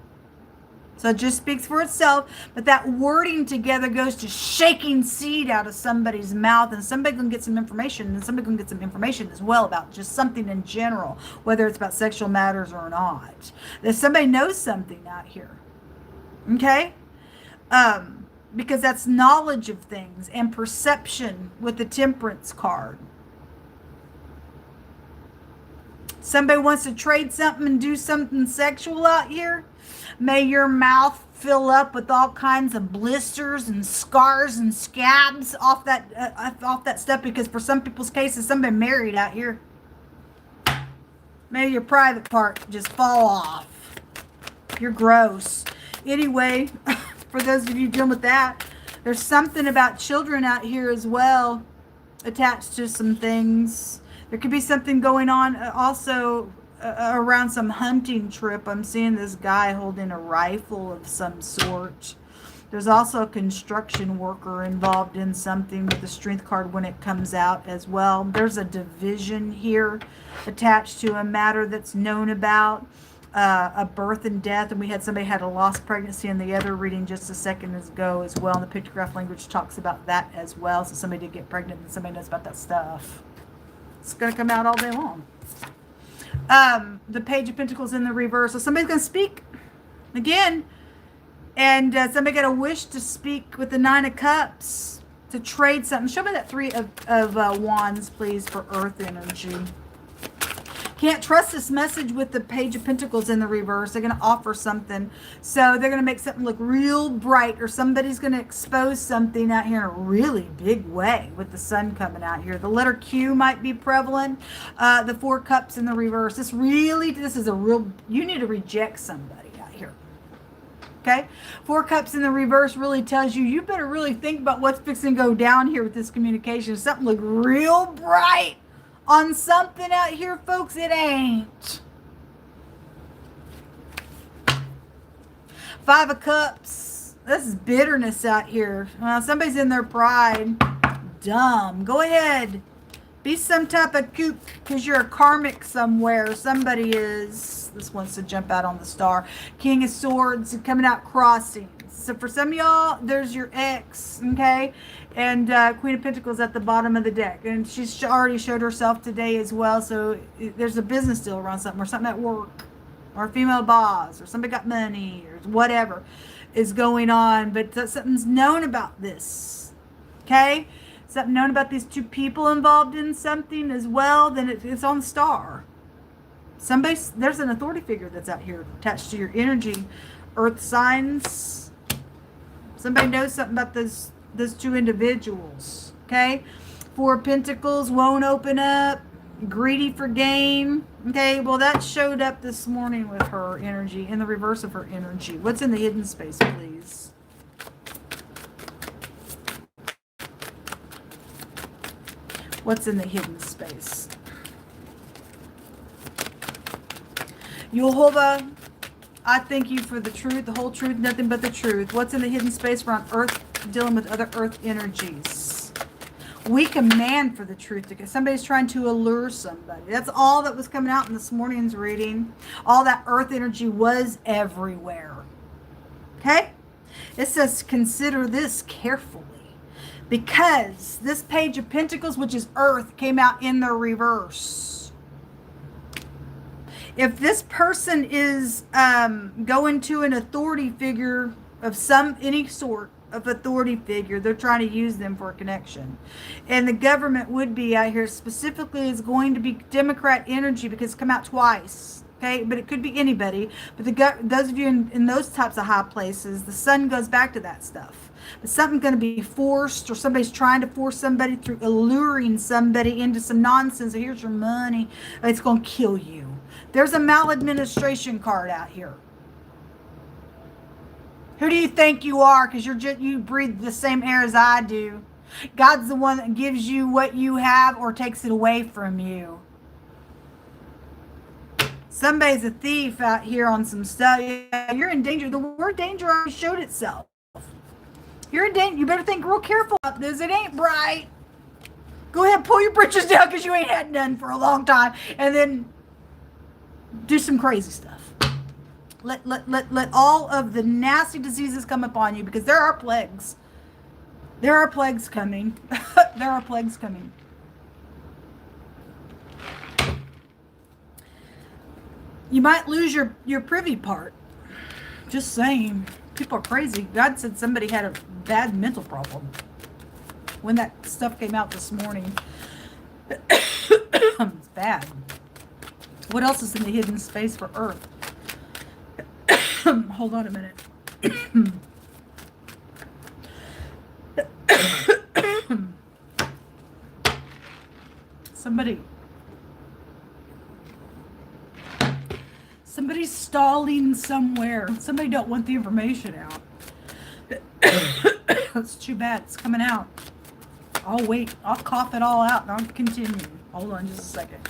So it just speaks for itself, but that wording together goes to shaking seed out of somebody's mouth, and somebody can get some information, and somebody can get some information as well about just something in general, whether it's about sexual matters or not. That somebody knows something out here, okay? Because that's knowledge of things and perception with the Temperance card. Somebody wants to trade something and do something sexual out here. May your mouth fill up with all kinds of blisters and scars and scabs off that stuff, because for some people's cases, somebody married out here. May your private part just fall off. You're gross. Anyway, for those of you dealing with that, there's something about children out here as well, attached to some things. There could be something going on also around some hunting trip. I'm seeing this guy holding a rifle of some sort. There's also a construction worker involved in something with the Strength card when it comes out as well. There's a division here attached to a matter that's known about, a birth and death. And we had somebody had a lost pregnancy in the other reading just a second ago as well. And the pictograph language talks about that as well. So somebody did get pregnant and somebody knows about that stuff. It's going to come out all day long. The Page of Pentacles in the reverse. So somebody's going to speak again. And somebody got a wish to speak with the Nine of Cups, to trade something. Show me that Three of Wands, please, for Earth energy. Can't trust this message with the Page of Pentacles in the reverse. They're going to offer something. So they're going to make something look real bright, or somebody's going to expose something out here in a really big way with the sun coming out here. The letter Q might be prevalent. The Four Cups in the reverse. This is a real, you need to reject somebody out here. Okay? Four Cups in the reverse really tells you, you better really think about what's fixing to go down here with this communication. Something look real bright on something out here, folks. It ain't. Five of Cups. This is bitterness out here. Well, somebody's in their pride. Dumb. Go ahead. Be some type of kook, because you're a karmic somewhere. Somebody is. This wants to jump out on the star. King of Swords coming out crossing. So for some of y'all, there's your ex, okay? And Queen of Pentacles at the bottom of the deck. And she's already showed herself today as well. So there's a business deal around something, or something at work, or a female boss, or somebody got money, or whatever is going on. But something's known about this, okay? Something known about these two people involved in something as well. Then it's on the star. There's an authority figure that's out here attached to your energy. Earth signs. Somebody knows something about those two individuals, okay? Four of Pentacles won't open up. Greedy for gain. Okay, well, that showed up this morning with her energy, in the reverse of her energy. What's in the hidden space, please? What's in the hidden space? Yehovah, I thank you for the truth, the whole truth, nothing but the truth. What's in the hidden space? We're on Earth, dealing with other Earth energies. We command for the truth to get. Somebody's trying to allure somebody. That's all that was coming out in this morning's reading. All that Earth energy was everywhere. Okay? It says consider this carefully. Because this Page of Pentacles, which is Earth, came out in the reverse. If this person is going to an authority figure of any sort of authority figure, they're trying to use them for a connection. And the government would be out here specifically is going to be Democrat energy because it's come out twice. Okay, but it could be anybody. But those of you in those types of high places, the sun goes back to that stuff. But something's going to be forced, or somebody's trying to force somebody through alluring somebody into some nonsense. So here's your money. It's going to kill you. There's a maladministration card out here. Who do you think you are? Because you breathe the same air as I do. God's the one that gives you what you have or takes it away from you. Somebody's a thief out here on some stuff. Yeah, you're in danger. The word danger already showed itself. You're in danger. You better think real careful about this. It ain't bright. Go ahead, pull your britches down because you ain't had none for a long time. And then do some crazy stuff. Let all of the nasty diseases come upon you because there are plagues. There are plagues coming. There are plagues coming. You might lose your privy part. Just saying. People are crazy. God said somebody had a bad mental problem when that stuff came out this morning. It's bad. What else is in the hidden space for Earth? Hold on a minute. Somebody's stalling somewhere. Somebody don't want the information out. That's too bad. It's coming out. I'll wait. I'll cough it all out and I'll continue. Hold on just a second.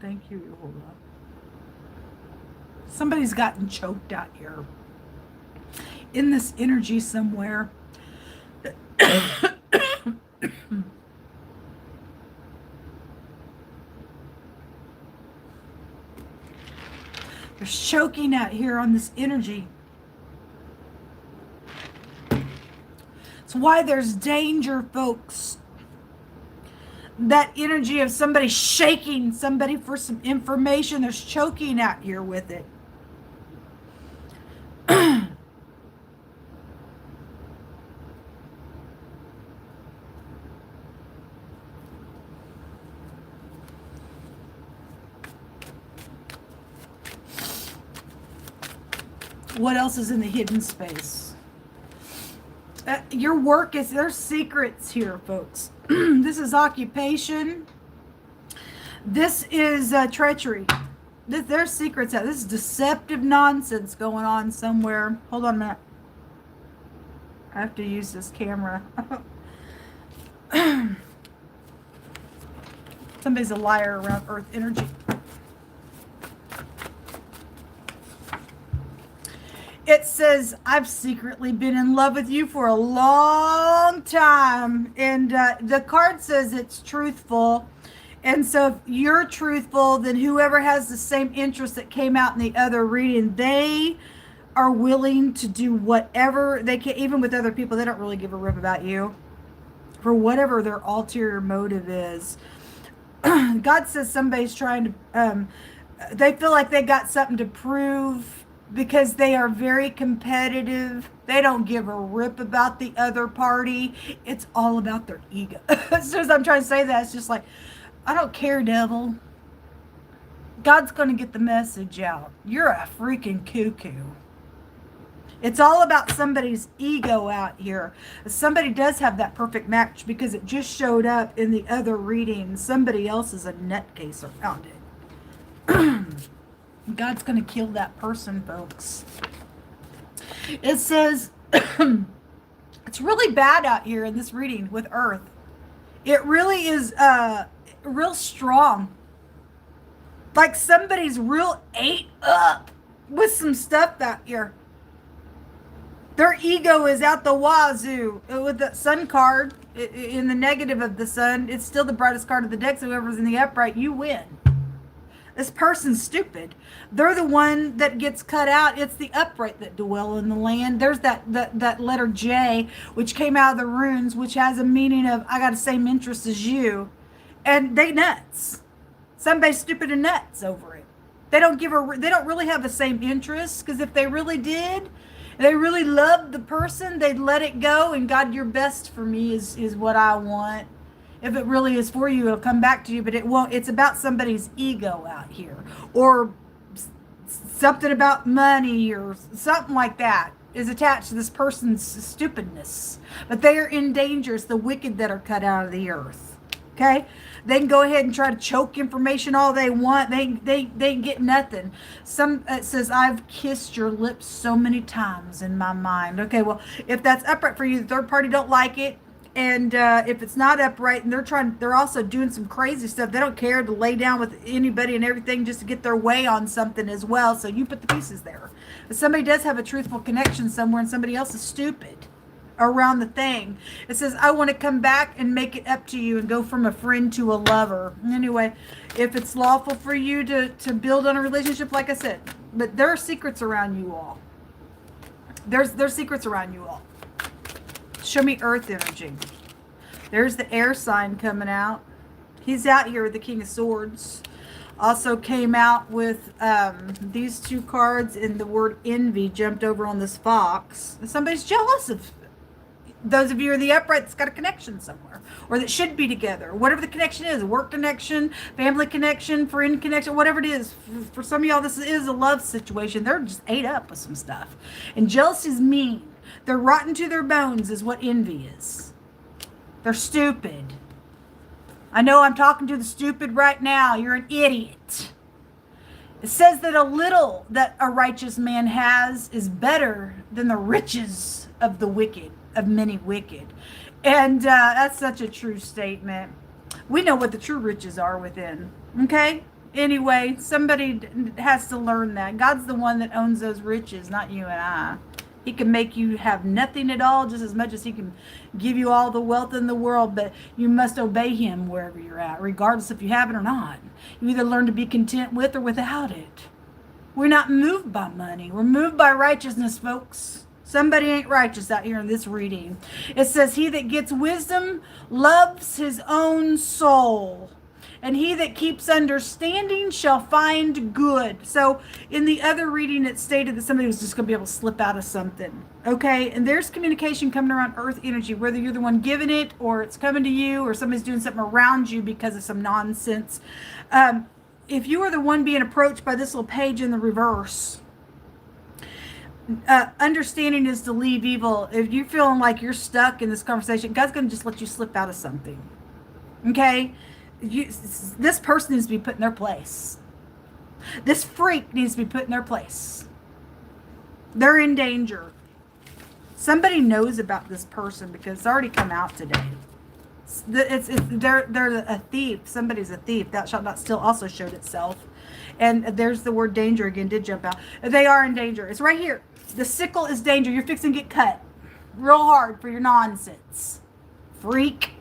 Thank you. Hold on. Somebody's gotten choked out here. In this energy somewhere. There's choking out here on this energy. It's why there's danger, folks. That energy of somebody shaking somebody for some information. There's choking out here with it. What else is in the hidden space? Your work is, there's secrets here, folks. This is occupation. This is treachery. There's secrets out. This is deceptive nonsense going on somewhere. Hold on a minute. I have to use this camera. Somebody's a liar around Earth energy. It says, I've secretly been in love with you for a long time. And the card says it's truthful. And so if you're truthful, then whoever has the same interest that came out in the other reading, they are willing to do whatever they can, even with other people. They don't really give a rip about you for whatever their ulterior motive is. God says somebody's trying to, they feel like they got something to prove. Because they are very competitive. They don't give a rip about the other party. It's all about their ego. As soon as I'm trying to say that, it's just like, I don't care, devil. God's going to get the message out. You're a freaking cuckoo. It's all about somebody's ego out here. Somebody does have that perfect match because it just showed up in the other reading. Somebody else is a nutcase around it. God's going to kill that person, folks. It says, it's really bad out here in this reading with Earth. It really is real strong. Like somebody's real ate up with some stuff out here. Their ego is out the wazoo. With the sun card, in the negative of the sun, it's still the brightest card of the deck. So whoever's in the upright, you win. This person's stupid. They're the one that gets cut out. It's the upright that dwell in the land. There's that letter J, which came out of the runes, which has a meaning of, I got the same interest as you. And they nuts. Somebody's stupid and nuts over it. They don't really have the same interests, because if they really did, they really loved the person, they'd let it go, and God, your best for me is what I want. If it really is for you, it'll come back to you, but it won't. It's about somebody's ego out here, or something about money, or something like that is attached to this person's stupidness. But they are in danger. It's the wicked that are cut out of the earth. Okay? They can go ahead and try to choke information all they want. They get nothing. It says, I've kissed your lips so many times in my mind. Okay, well, if that's upright for you, the third party don't like it. And if it's not upright, and they're also doing some crazy stuff. They don't care to lay down with anybody and everything just to get their way on something as well. So you put the pieces there. But somebody does have a truthful connection somewhere, and somebody else is stupid around the thing. It says, I want to come back and make it up to you and go from a friend to a lover. Anyway, if it's lawful for you to build on a relationship, like I said, but there are secrets around you all. There's secrets around you all. Show me earth energy. There's the air sign coming out. He's out here with the King of Swords. Also came out with these two cards, and the word envy jumped over on this fox. Somebody's jealous of those of you who are the upright that's got a connection somewhere, or that should be together. Whatever the connection is, a work connection, family connection, friend connection, whatever it is. For some of y'all, this is a love situation. They're just ate up with some stuff. And jealousy is mean. They're rotten to their bones is what envy is. They're stupid. I know I'm talking to the stupid right now. You're an idiot. It says that a little that a righteous man has is better than the riches of the wicked, of many wicked. And that's such a true statement. We know what the true riches are within. Okay? Anyway, somebody has to learn that. God's the one that owns those riches, not you and I. He can make you have nothing at all just as much as he can give you all the wealth in the world, but you must obey him wherever you're at, regardless if you have it or not. You either learn to be content with or without it. We're not moved by money. We're moved by righteousness, folks. Somebody ain't righteous out here in this reading. It says, he that gets wisdom loves his own soul, and he that keeps understanding shall find good. So in the other reading, it stated that somebody was just going to be able to slip out of something. Okay, and there's communication coming around earth energy, whether you're the one giving it, or it's coming to you, or somebody's doing something around you because of some nonsense. If you are the one being approached by this little page in the reverse, understanding is to leave evil. If you're feeling like you're stuck in this conversation, God's going to just let you slip out of something. Okay? This person needs to be put in their place. This freak needs to be put in their place. They're in danger. Somebody knows about this person because it's already come out today. They're a thief. Somebody's a thief. Thou shalt not steal also showed itself. And there's the word danger again, did jump out. They are in danger. It's right here. The sickle is danger. You're fixing to get cut real hard for your nonsense. Freak.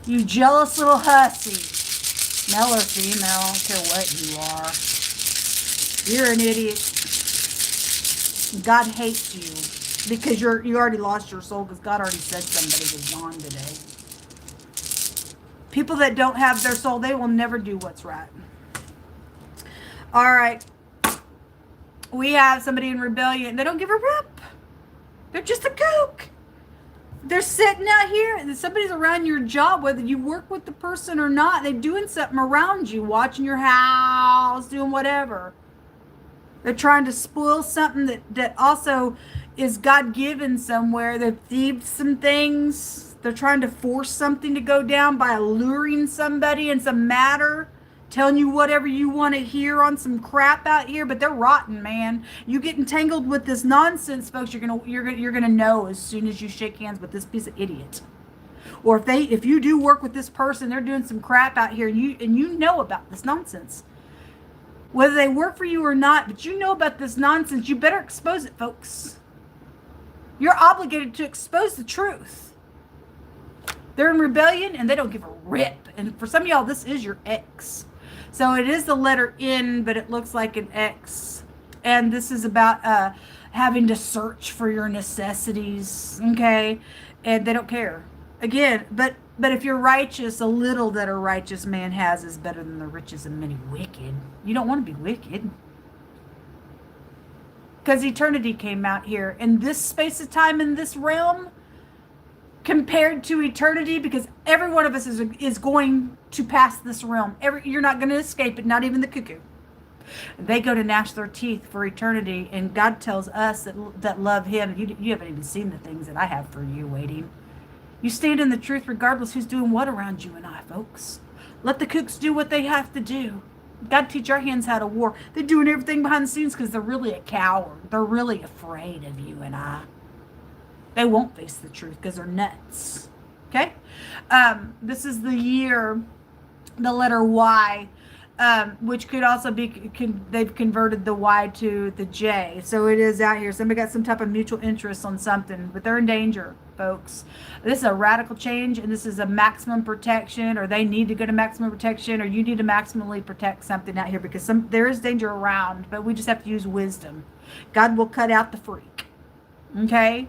You jealous little hussy. Male or female, I don't care what you are. You're an idiot. God hates you because you already lost your soul, because God already said somebody was gone today. People that don't have their soul, they will never do what's right. All right. We have somebody in rebellion. They don't give a rip. They're just a kook. They're sitting out here, and somebody's around your job, whether you work with the person or not. They're doing something around you, watching your house, doing whatever. They're trying to spoil something that also is God-given somewhere. They've thieved some things. They're trying to force something to go down by alluring somebody in some matter, telling you whatever you want to hear on some crap out here, but they're rotten, man. You get entangled with this nonsense, folks, you're gonna know as soon as you shake hands with this piece of idiot. Or if you do work with this person, they're doing some crap out here, and you know about this nonsense. Whether they work for you or not, but you know about this nonsense, you better expose it, folks. You're obligated to expose the truth. They're in rebellion and they don't give a rip. And for some of y'all, this is your X. So it is the letter N, but it looks like an X. And this is about having to search for your necessities, okay? And they don't care. Again, but if you're righteous, a little that a righteous man has is better than the riches of many wicked. You don't want to be wicked. Because eternity came out here. In this space of time, in this realm, compared to eternity, because every one of us is going to pass this realm. You're not going to escape it, not even the cuckoo. They go to gnash their teeth for eternity, and God tells us that love him. You haven't even seen the things that I have for you waiting. You stand in the truth regardless who's doing what around you and I, folks. Let the kooks do what they have to do. God teach our hands how to war. They're doing everything behind the scenes because they're really a coward. They're really afraid of you and I. They won't face the truth because they're nuts. Okay? This is the year, the letter Y, which could also be, they've converted the Y to the J. So it is out here. Somebody got some type of mutual interest on something, but they're in danger, folks. This is a radical change, and this is a maximum protection, or they need to go to maximum protection, or you need to maximally protect something out here because there is danger around, but we just have to use wisdom. God will cut out the freak. Okay?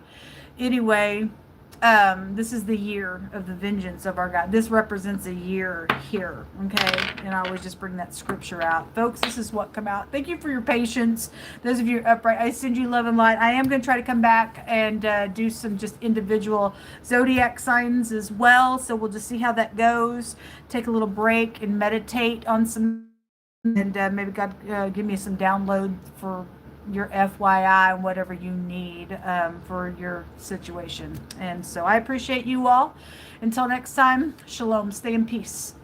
Anyway, this is the year of the vengeance of our God. This represents a year here, okay? And I always just bring that scripture out. Folks, this is what come out. Thank you for your patience. Those of you upright, I send you love and light. I am going to try to come back and do some just individual zodiac signs as well. So we'll just see how that goes. Take a little break and meditate on some, and maybe God give me some download for your FYI and whatever you need for your situation. And so I appreciate you all. Until next time, shalom. Stay in peace.